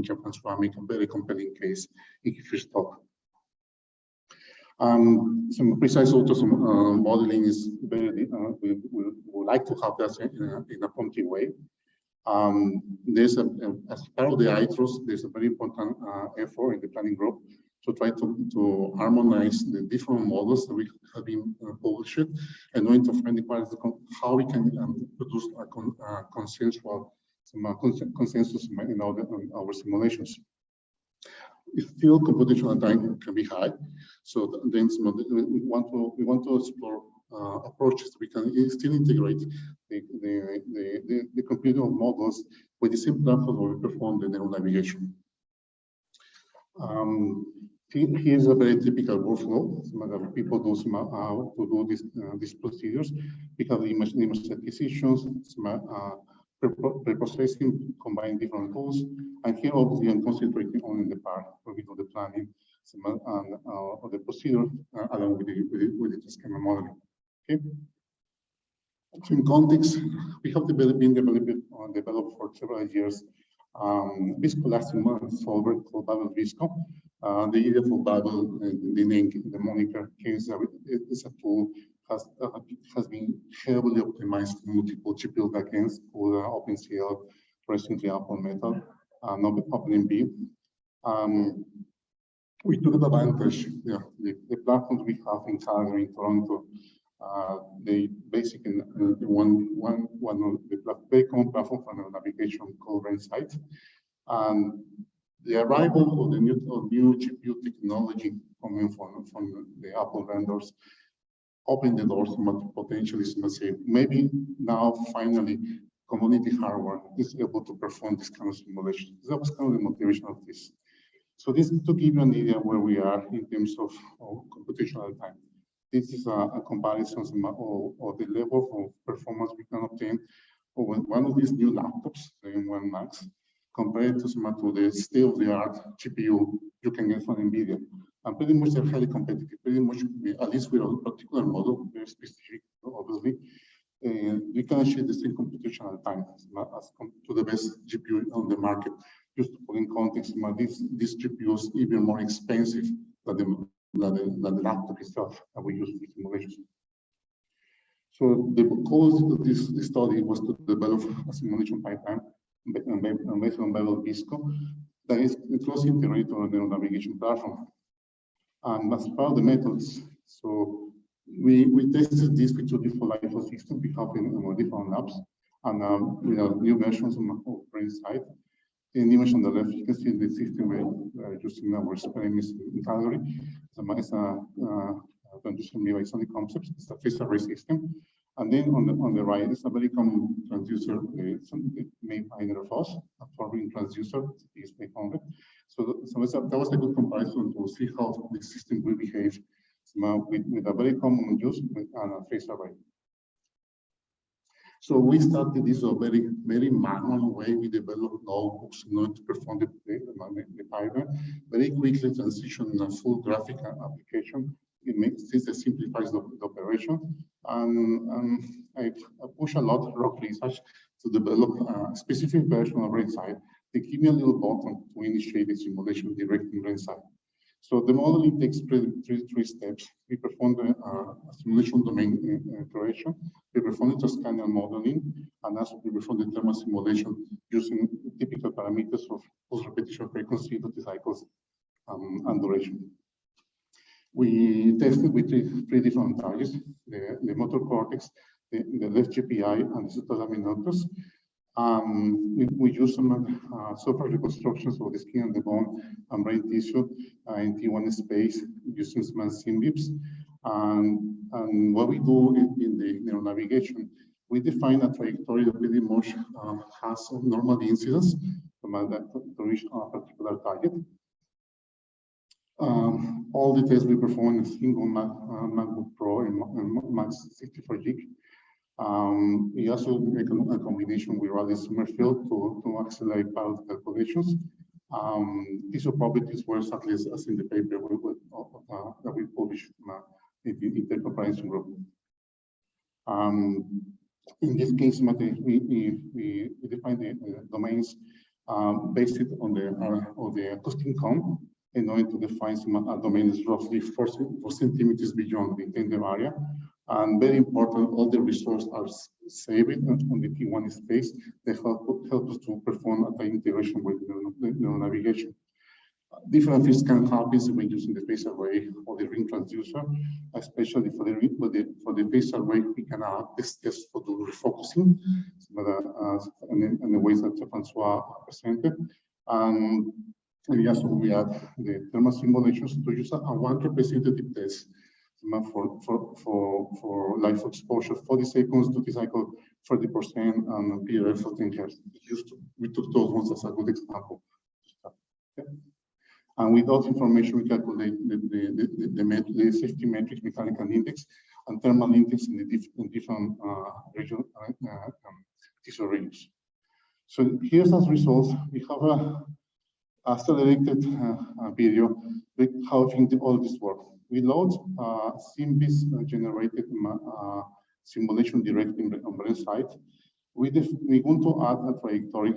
Japan's make a very compelling case if you stop. Some precise ultrasound modeling is very, we would like to have that in a prompted way. There's as part of the ITROS, there's a very important effort in the planning group to try to harmonize the different models that we have been published, and going to find how we can produce a consensual consensus in our simulations. Still, computational time can be high, so then we want to explore approaches. We can still integrate the computer models with the same platform where we perform the neural navigation. Here's a very typical workflow. Some people do to do these procedures. We have the image acquisitions, pre-processing, combine different tools, and here obviously I'm concentrating on the part where we do the planning of the procedure along with the schema modeling. Okay. So in context, we have been developed for several years. Viscoelastic model solver called Babel Visco. The idea for Babel, the name, the moniker, is a tool has been heavily optimized in multiple GPU backends for OpenCL, recently Apple Metal, OpenMP. We took advantage, the platforms we have in Calgary, in Toronto. They basically one of the very common platform for navigation called RainSight. The arrival of the new GPU technology coming from the Apple vendors opened the doors to potentially say, maybe now finally community hardware is able to perform this kind of simulation. That was kind of the motivation of this. So this is to give you an idea where we are in terms of computational time. This is a comparison of the level of performance we can obtain over one of these new laptops, the M1 Max, compared to the state-of-the-art GPU you can get from NVIDIA. And pretty much they're highly competitive, pretty much, at least with a particular model, very specific, obviously. We can achieve the same computational time as to the best GPU on the market. Just to put in context, these GPUs even more expensive than the laptop itself that we use for simulations. So the goal of this study was to develop a simulation pipeline based on Babel Visco that is closely integrated on the navigation platform. And as part of the methods, so we tested this with two different LIFO systems we have in different labs, and with new versions of BrainSight. In the image on the left, you can see the system we're using our experiments in Calgary. It's a transducer by Sonic Concepts. It's a phase array system. And then on the right, it's a very common transducer made by NRFOS, a 4-ring transducer, TS800. So that was a good comparison to see how the system will behave with a very common use and a phase array. So we started this a very manual way. We developed notebooks in order to perform the pipeline. Very quickly transition in a full graphic application. It simplifies the operation. And I push a lot of rock research to develop a specific version of BrainSight. They give me a little button to initiate the simulation direct in BrainSight. So the modeling takes three steps. We perform a simulation domain creation. We perform the transcanal modeling, and also we perform the thermal simulation using typical parameters of pulse repetition frequency, duty cycles, and duration. We tested with three different targets: the motor cortex, the left GPI, and the subthalamus nucleus. We use some software reconstructions of the skin and the bone and brain tissue in T1 space using some SIMBIPs. And what we do in the neuronavigation, we define a trajectory that pretty much has normal incidence from that to reach a particular target. All the tests we perform in a single MacBook Pro and Max 64 gig. We also make a combination with Raleigh Summerfield to accelerate parallel calculations. These properties were exactly as in the paper that we published in the comparison group. In this case, we define the domains based on the acoustic cone in order to define a domain is roughly 4 centimeters beyond the intended area. And very important, all the results are saved on the T1 space. They help us to perform a integration with neuronavigation. Different things can happen when using the phase array or the ring transducer, especially for the phase array, we can add this test for the refocusing, and the ways that Francois presented. And yes, we add the thermal simulations to use a one representative test for life exposure, 40 seconds, duty cycle 40%, and PRF for 10 Hz. We took those ones as a good example. Okay. And with that information, we calculate the safety metrics, mechanical index, and thermal index in the different region tissue regions. So here's the results. We have a selected video with how all this works. We load SIMBIS generated simulation directly on BrainSight. We want to add a trajectory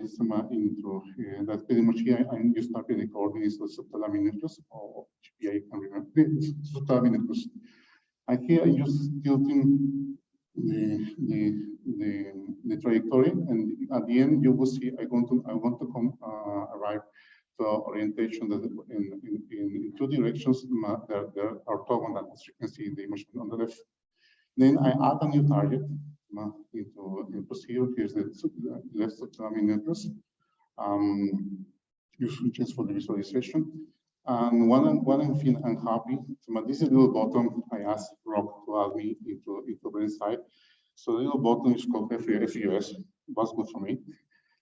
into that pretty much here. I'm just typing the coordinates of subthalamus nucleus or GPI. I can remember the subthalamus nucleus. And here I just tilting the trajectory, and at the end you will see I want to arrive to orientation that in two directions. They're orthogonal, as you can see in the image on the left. Then I add a new target into procedure. Here's the left subthalamus nucleus. useful just for the visualization. And one thing I'm happy, so this is a little button I asked Rob to add me into Brainside. So the little button is called FUS. Was good for me.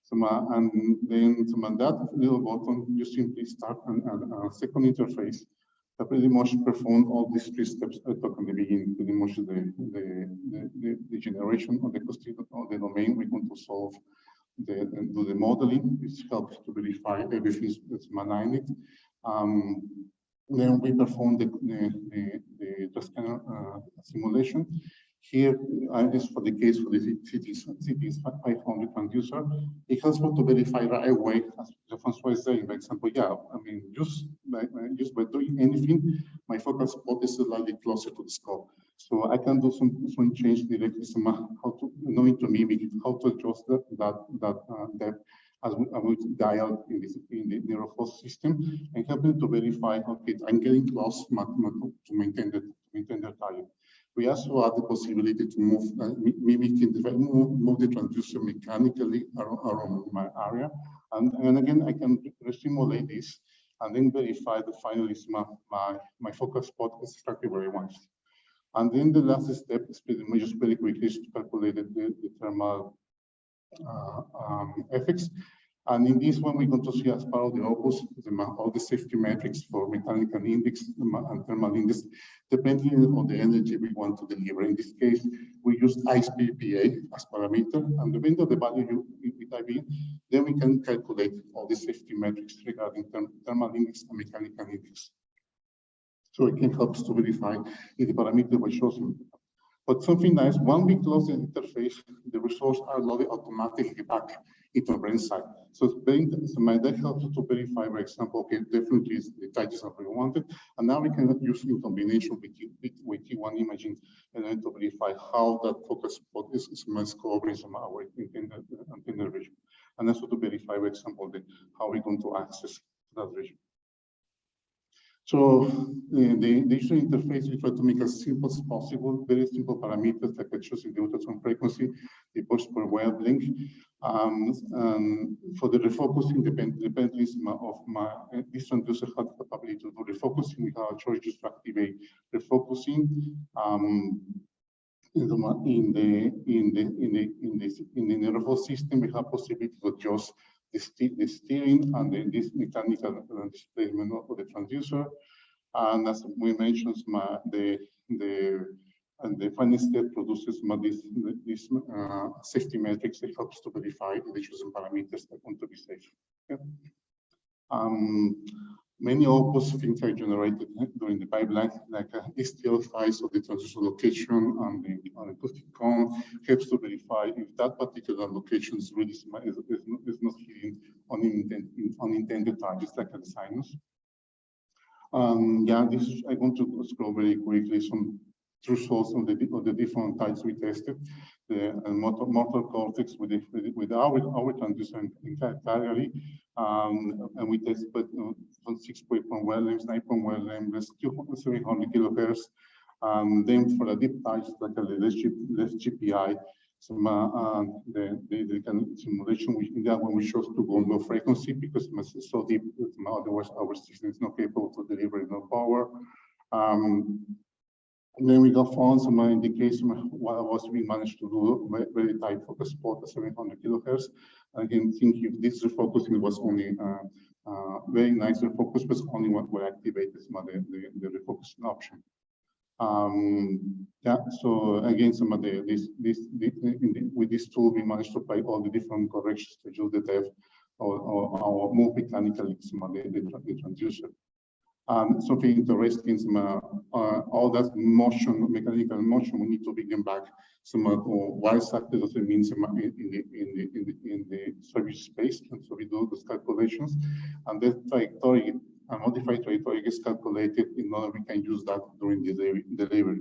So and then that little button, you simply start a second interface that pretty much perform all these 3 steps I talked in the beginning, pretty much the generation of the custodian of the domain we want to solve, do the modeling, which helps to verify everything that's aligned. Then we perform the scanner simulation. Here is for the case for the cities 500 user. It helps to verify right away, as François is saying, for example, yeah, I mean, just by doing anything, my focus spot is slightly closer to the scope. So I can do some change directly, how to knowing to mimic how to adjust that depth as we dial in the neural host system and helping to verify, okay, I'm getting close to maintain the target. We also have the possibility to move, move the transducer mechanically around my area. And again, I can simulate this and then verify that finally my focus spot is exactly where I want. And then the last step is just very quickly is to calculate the thermal effects. And in this one, we're going to see as part of the opus, all the safety metrics for mechanical index and thermal index, depending on the energy we want to deliver. In this case, we use ISPPA as parameter, and depending on the value we type in, then we can calculate all the safety metrics regarding thermal index and mechanical index. So it can help us to verify if the parameter was chosen. But something nice, when we close the interface, the results are loaded automatically back into Brainside. So that helps to verify, for example, okay, definitely the titles are where we wanted. And now we can use in combination with T1 imaging and then to verify how that focus spot is covering some of our intended region. And also to verify, for example, how we're going to access that region. So the user interface, we try to make as simple as possible, very simple parameters like I choosing the ultrasound frequency, the push per wavelength. For the refocusing, depending of this transducer has the capability to do refocusing. We have a choice just to activate refocusing. In the neural system, we have possibility to adjust the steering and this mechanical displacement of the transducer. And as we mentioned, the final step produces this safety metrics that helps to verify the chosen parameters that want to be safe. Okay. Many opus things are generated during the pipeline, like STL files of the transducer location and the acoustic cone helps to verify if that particular location is really is not hitting unintended targets like a sinus. Yeah, I want to scroll very quickly some results of the different types we tested. The motor cortex with our transducer entirely, and we tested from 6.1 wavelengths, 9.1 wavelengths, 700 kilohertz. Then for the deep types like less GPI, the simulation in that one we chose to go low frequency because it's so deep. Otherwise, our system is not capable to deliver no power. Then we got found some indication what was we managed to do very tight focus spot at 700 kilohertz. Again, think if this refocusing was only very nice refocus, but only what we activated the refocusing option. Yeah, so again, some of with this tool, we managed to apply all the different corrections to use the depth or move mechanically some of the transducer. Something interesting, all that motion, mechanical motion, we need to bring them back. Why exactly does it mean in the service space? And so we do those calculations, and the trajectory, a modified trajectory is calculated in order we can use that during the delivery.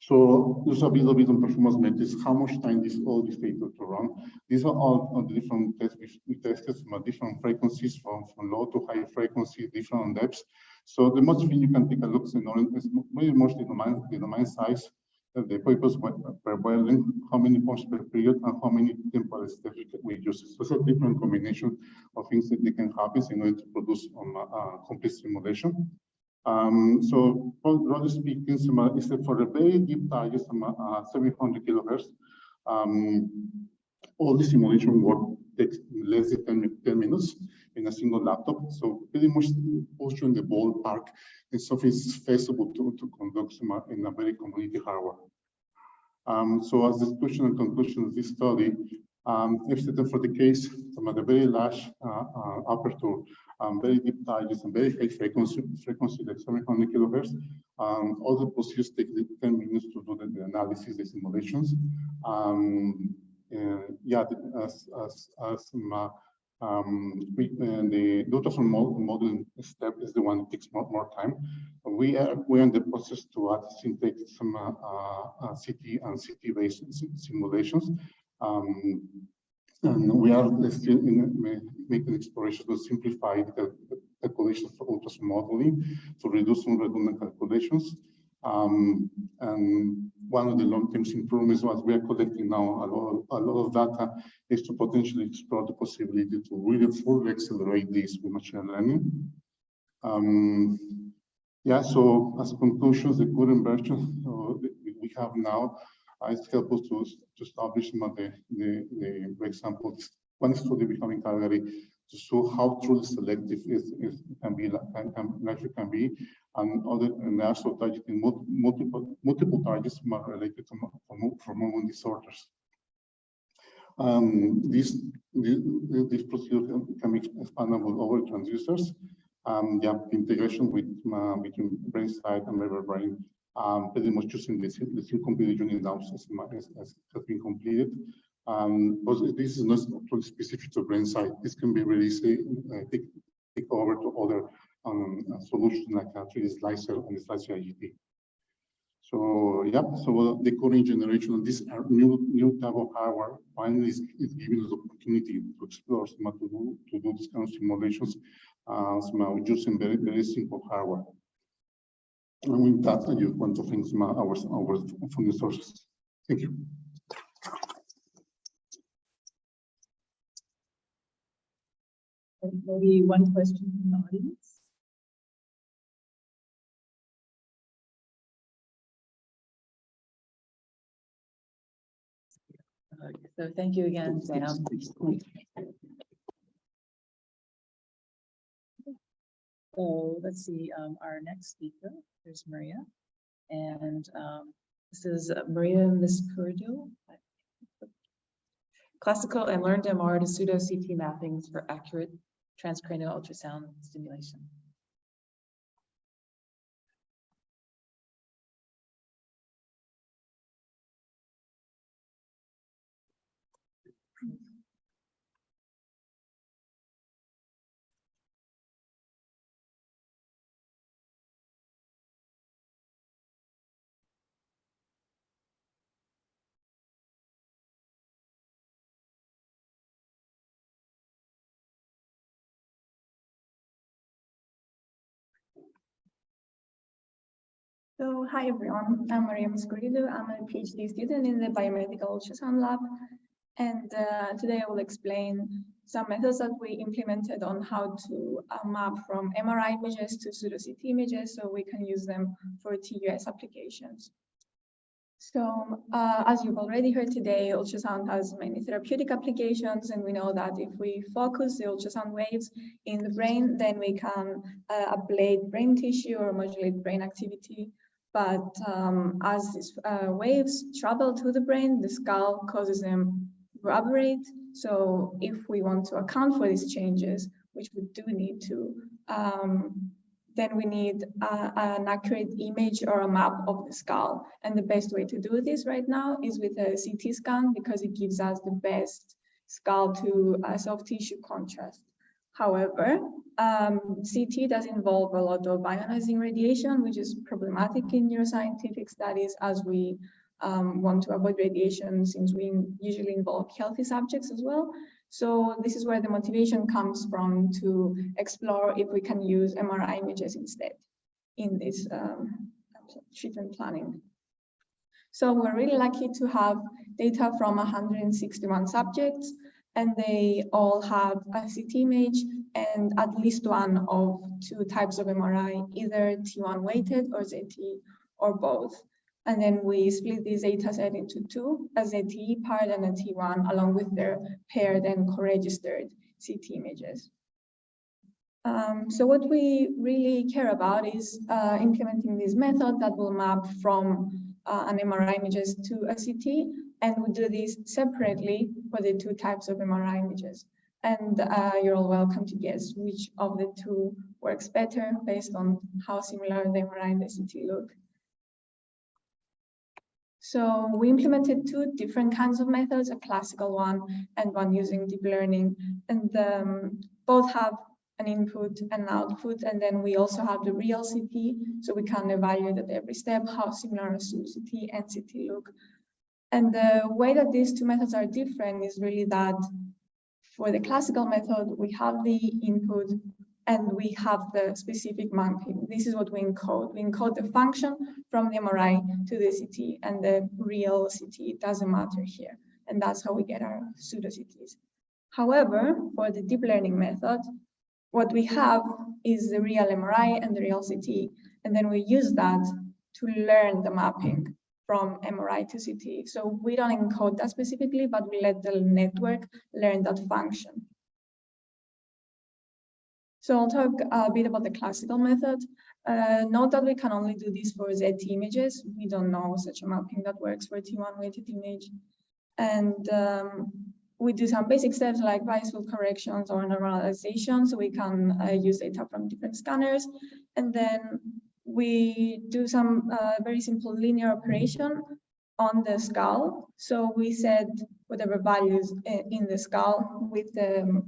So there's a little bit on performance metrics, how much time all this data to run. These are all the different tests we tested from different frequencies, from low to high frequency, different depths. So the most thing you can take a look at is very much the domain size. the papers per wavelength, how many points per period, and how many temporal steps we use. So it's a different combination of things that they can happen in order to produce complete simulation. So broadly speaking, except for the very deep targets, 700 kilohertz, all the simulation work takes less than 10 minutes in a single laptop. So pretty much push you in the ballpark and something is feasible to conduct in a very community hardware. So as discussion and conclusion of this study, except for the case, some of the very large aperture, very deep targets and very high frequency like 700 kilohertz, all the procedures take 10 minutes to do the analysis, the simulations. Yeah, the ultrasound modeling step is the one that takes more time. We're in the process to add some CT and CT-based simulations. And we are still making exploration to simplify the calculations for ultrasound modeling to reduce some redundant calculations. And one of the long-term improvements was we are collecting now a lot of data is to potentially explore the possibility to really fully accelerate this with machine learning. Yeah, so as conclusions, the current version we have now is helpful to establish some of the for example, one study we have in Calgary to show how truly selective it can be, and also targeting multiple targets related to hormone disorders. This procedure can be expandable over transducers. Yeah, integration between brain side and liver brain, pretty much using the same computer unit now has been completed. But this is not totally specific to brain side. This can be really take over to other solutions like 3D slicer and slicer IGT. So yeah, so the current generation of this new type of hardware finally is giving us the opportunity to explore to do this kind of simulations using very simple hardware. And with that, I just want to thank our funding sources. Thank you. Maybe one question from the audience. So thank you again, Sam. So let's see, our next speaker is Maria, and this is Maria Miscurio. Classical and learned MR to pseudo CT mappings for accurate transcranial ultrasound stimulation. So, hi everyone, I'm Maria Miscurio. I'm a PhD student in the biomedical ultrasound lab. And today I will explain some methods that we implemented on how to map from MRI images to pseudo-CT images so we can use them for TUS applications. So, as you've already heard today, ultrasound has many therapeutic applications, and we know that if we focus the ultrasound waves in the brain, then we can ablate brain tissue or modulate brain activity. But as these waves travel to the brain, the skull causes them to aberrate. So if we want to account for these changes, which we do need to, then we need an accurate image or a map of the skull. And the best way to do this right now is with a CT scan because it gives us the best skull to soft tissue contrast. However, CT does involve a lot of ionizing radiation, which is problematic in neuroscientific studies as we want to avoid radiation since we usually involve healthy subjects as well. So this is where the motivation comes from to explore if we can use MRI images instead in this treatment planning. So we're really lucky to have data from 161 subjects, and they all have a CT image and at least one of two types of MRI, either T1 weighted or ZT or both. And then we split this data set into two, a ZT part and a T1, along with their paired and co-registered CT images. So what we really care about is implementing this method that will map from an MRI images to a CT, and we do this separately for the two types of MRI images. And you're all welcome to guess which of the two works better based on how similar the MRI and the CT look. So we implemented two different kinds of methods, a classical one and one using deep learning, and both have an input and output, and then we also have the real CT, so we can evaluate at every step how similar a pseudo-CT and CT look. And the way that these two methods are different is really that for the classical method, we have the input and we have the specific mapping. This is what we encode. We encode the function from the MRI to the CT, and the real CT doesn't matter here. And that's how we get our pseudo-CTs. However, for the deep learning method, what we have is the real MRI and the real CT, and then we use that to learn the mapping from MRI to CT. So we don't encode that specifically, but we let the network learn that function. So I'll talk a bit about the classical method. Note that we can only do this for ZT images. We don't know such a mapping that works for T1 weighted image. And we do some basic steps like bias field corrections or normalization, so we can use data from different scanners. And then we do some very simple linear operation on the skull. So we set whatever values in the skull with the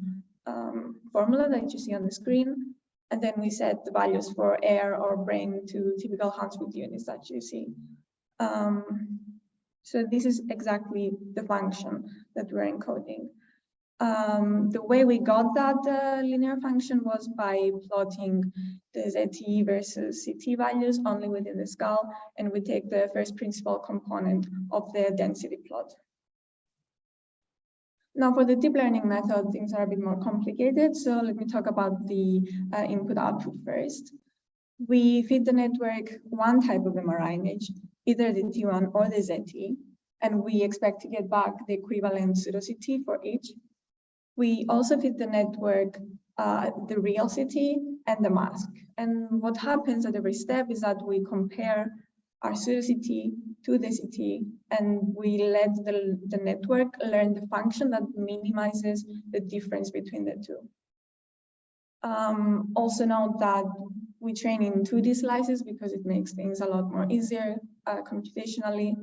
formula that you see on the screen. And then we set the values for air or brain to typical Hansfield units that you see. So this is exactly the function that we're encoding. The way we got that linear function was by plotting the ZT versus CT values only within the skull, and we take the first principal component of the density plot. Now for the deep learning method, things are a bit more complicated. So let me talk about the input output first. We feed the network one type of MRI image, either the T1 or the ZT, and we expect to get back the equivalent pseudo-CT for each. We also feed the network the real CT and the mask. And what happens at every step is that we compare our pseudo-CT to the CT, and we let the network learn the function that minimizes the difference between the two. Also note that we train in 2D slices because it makes things a lot more easier computationally,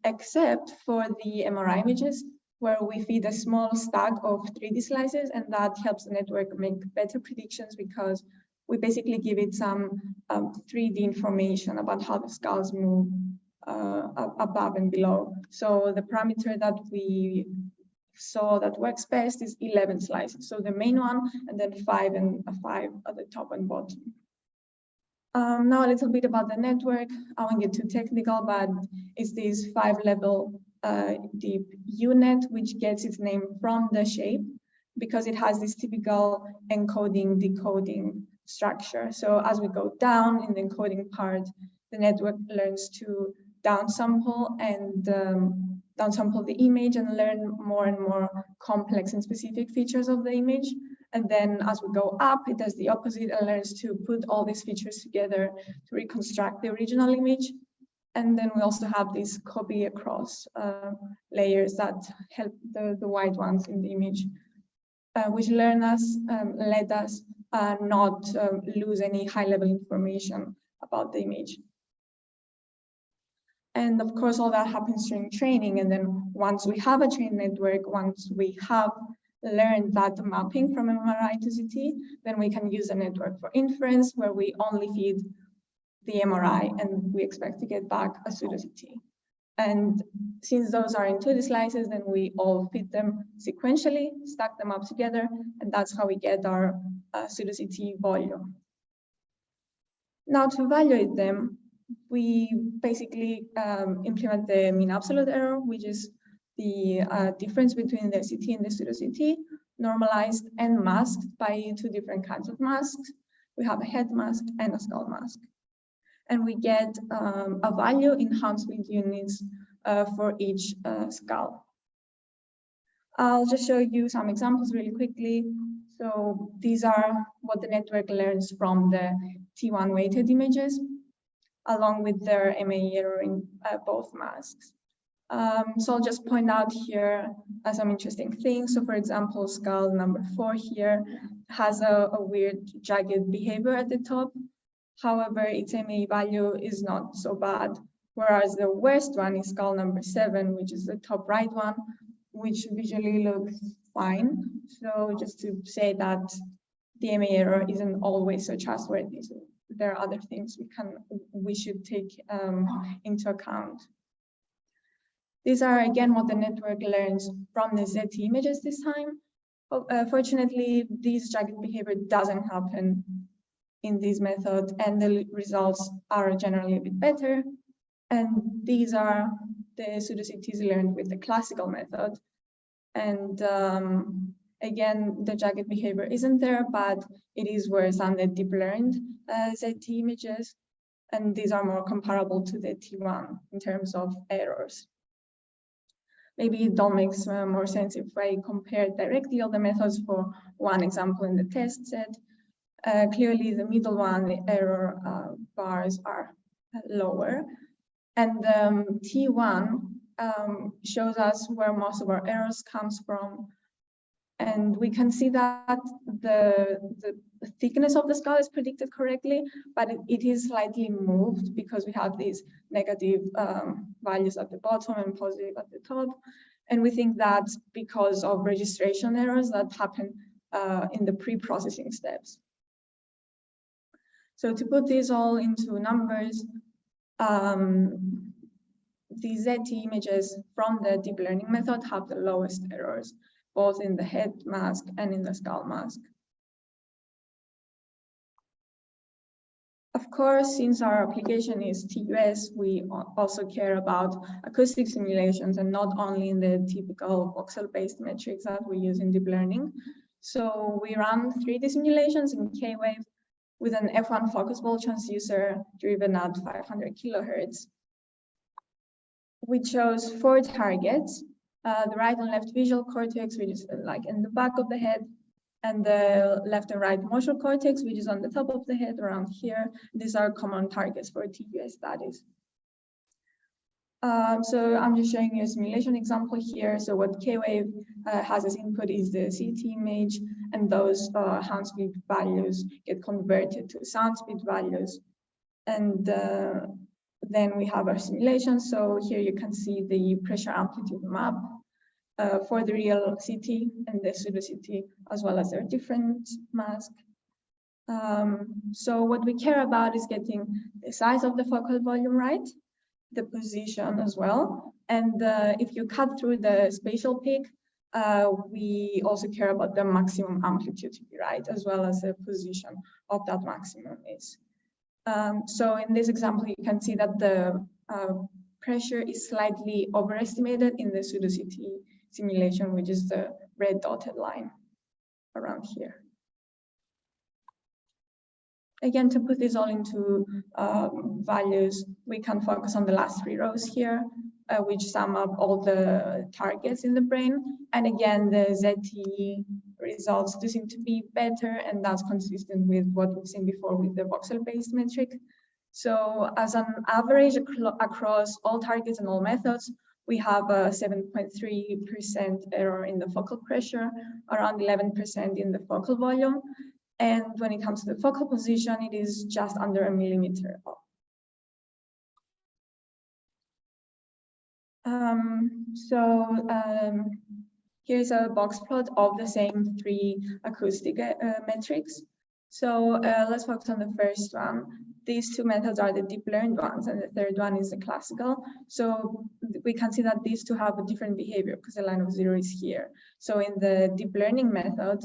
except for the MRI images, where we feed a small stack of 3D slices, and that helps the network make better predictions because we basically give it some 3D information about how the skulls move above and below. So the parameter that we saw that works best is 11 slices. So the main one, and then 5 and a 5 at the top and bottom. Now a little bit about the network. I won't get too technical, but it's this 5-level deep U-net, which gets its name from the shape because it has this typical encoding decoding structure. So as we go down in the encoding part, the network learns to downsample and downsample the image and learn more and more complex and specific features of the image. And then as we go up, it does the opposite and learns to put all these features together to reconstruct the original image. And then we also have these copy across layers that help the white ones in the image, which let us not lose any high-level information about the image. And of course, all that happens during training. And then once we have a trained network, once we have learned that mapping from MRI to CT, then we can use a network for inference where we only feed the MRI and we expect to get back a pseudo-CT. And since those are in 2D slices, then we all feed them sequentially, stack them up together, and that's how we get our pseudo-CT volume. Now to evaluate them, we basically implement the mean absolute error, which is the difference between the CT and the pseudo-CT, normalized and masked by two different kinds of masks. We have a head mask and a skull mask. And we get a value in Hounsfield units for each skull. I'll just show you some examples really quickly. So these are what the network learns from the T1 weighted images, along with their MA error in both masks. So I'll just point out here some interesting things. So for example, skull number 4 here has a weird jagged behavior at the top. However, its MA value is not so bad. Whereas the worst one is skull number 7, which is the top right one, which visually looks fine. So just to say that the MA error isn't always so trustworthy. So there are other things we should take into account. These are again what the network learns from the ZT images this time. Fortunately, this jagged behavior doesn't happen in this method, and the results are generally a bit better. And these are the pseudo-CTs learned with the classical method. And again, the jagged behavior isn't there, but it is worse than the deep learned ZT images. And these are more comparable to the T1 in terms of errors. Maybe it don't make more sense if I compare directly all the methods for one example in the test set. Clearly, the middle one, the error bars are lower. And T1 shows us where most of our errors comes from. And we can see that the thickness of the skull is predicted correctly, but it is slightly moved because we have these negative values at the bottom and positive at the top. And we think that's because of registration errors that happen in the pre-processing steps. So to put this all into numbers, the ZT images from the deep learning method have the lowest errors, both in the head mask and in the skull mask. Of course, since our application is TUS, we also care about acoustic simulations and not only in the typical voxel-based metrics that we use in deep learning. So we run 3D simulations in K-Wave with an F1 focus ball transducer driven at 500 kilohertz. We chose 4 targets, the right and left visual cortex, which is like in the back of the head, and the left and right motor cortex, which is on the top of the head around here. These are common targets for TUS studies. So I'm just showing you a simulation example here. So what K-Wave has as input is the CT image, and those sound speed values get converted to sound speed values. And then we have our simulation. So here you can see the pressure amplitude map for the real CT and the pseudo-CT, as well as their different mask. So what we care about is getting the size of the focal volume right, the position as well. And if you cut through the spatial peak, we also care about the maximum amplitude to be right, as well as the position of that maximum is. So in this example, you can see that the pressure is slightly overestimated in the pseudo-CT simulation, which is the red dotted line around here. Again, to put this all into values, we can focus on the last 3 rows here, which sum up all the targets in the brain. And again, the ZTE results do seem to be better, and that's consistent with what we've seen before with the voxel-based metric. So as an average across all targets and all methods, we have a 7.3% error in the focal pressure, around 11% in the focal volume. And when it comes to the focal position, it is just under a millimeter off. Here's a box plot of the same 3 acoustic metrics. So let's focus on the first one. These 2 methods are the deep learned ones, and the third one is the classical. So we can see that these 2 have a different behavior because the line of 0 is here. So in the deep learning method,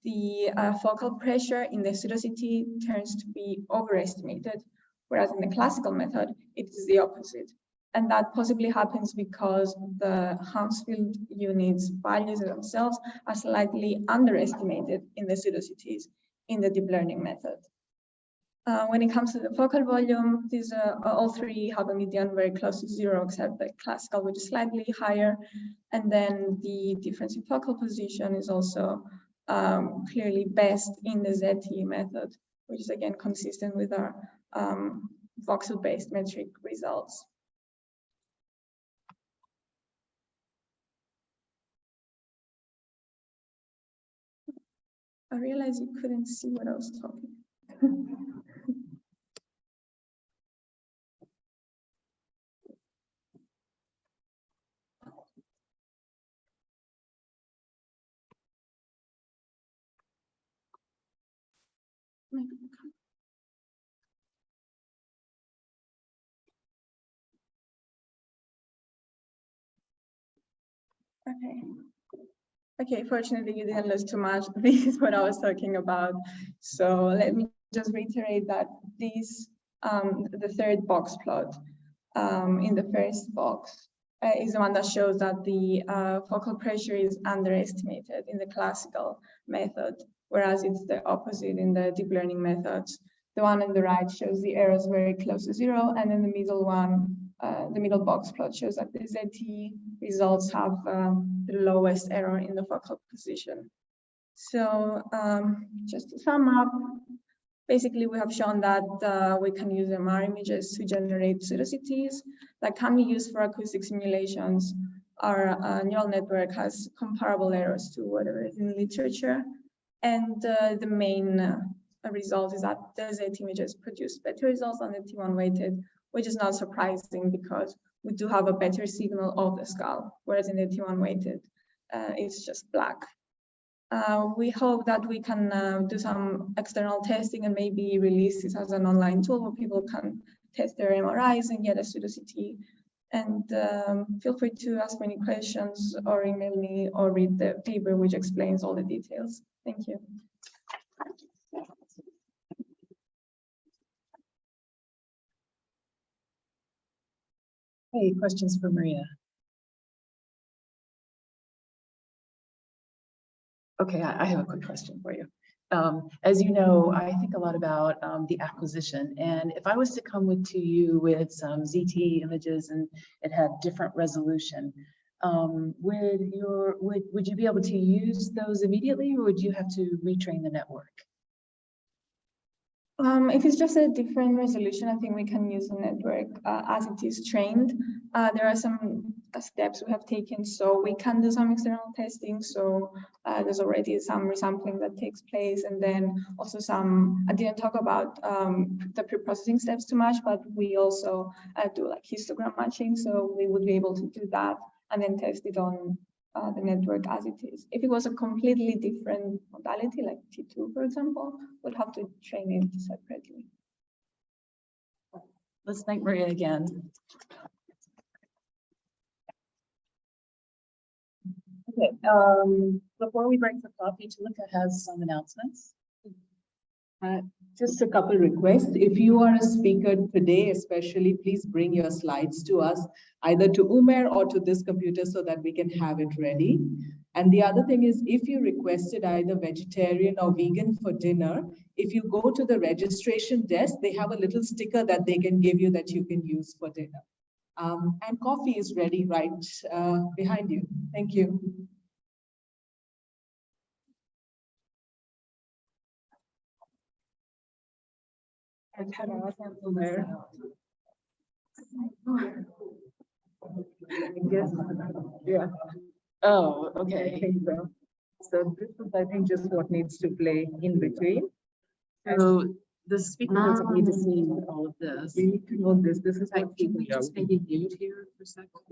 the focal pressure in the pseudo-CT turns to be overestimated, whereas in the classical method, it is the opposite. And that possibly happens because the Hounsfield units values themselves are slightly underestimated in the pseudocities in the deep learning method. When it comes to the focal volume, these all three have a median very close to 0, except the classical, which is slightly higher. And then the difference in focal position is also clearly best in the ZT method, which is again consistent with our voxel-based metric results. I realized you couldn't see what I was talking. Okay. Okay, fortunately you didn't lose too much. This is what I was talking about. So let me just reiterate that this, the third box plot in the first box is the one that shows that the focal pressure is underestimated in the classical method, whereas it's the opposite in the deep learning methods. The one on the right shows the errors very close to 0, and then the middle one, the middle box plot shows that the ZT results have the lowest error in the focal position. So just to sum up, basically we have shown that we can use MR images to generate pseudocities that can be used for acoustic simulations. Our neural network has comparable errors to whatever is in literature. And the main result is that the ZT images produce better results than the T1 weighted, which is not surprising because we do have a better signal of the skull, whereas in the T1 weighted, it's just black. We hope that we can do some external testing and maybe release this as an online tool where people can test their MRIs and get a pseudocity. And feel free to ask me any questions or email me or read the paper which explains all the details. Thank you. Hey, questions for Maria? Okay, I have a quick question for you. As you know, I think a lot about the acquisition, and if I was to come to you with some ZT images and it had different resolution, would you be able to use those immediately, or would you have to retrain the network? If it's just a different resolution, I think we can use the network as it is trained. There are some steps we have taken, so we can do some external testing. So there's already some resampling that takes place, and then also some, I didn't talk about the pre-processing steps too much, but we also do like histogram matching. So we would be able to do that and then test it on the network as it is. If it was a completely different modality, like T2, for example, we'd have to train it separately. Let's thank Maria again. Okay, before we break for coffee, Tulika has some announcements. Just a couple requests. If you are a speaker today, especially, please bring your slides to us, either to Umer or to this computer so that we can have it ready. And the other thing is, if you requested either vegetarian or vegan for dinner, if you go to the registration desk, they have a little sticker that they can give you that you can use for dinner. And coffee is ready right behind you. Thank you. Yeah. Oh, okay. So this is, I think, just what needs to play in between. So the speaker doesn't need to see all of this. We need to know this. This is Can what we just maybe mute here for a second?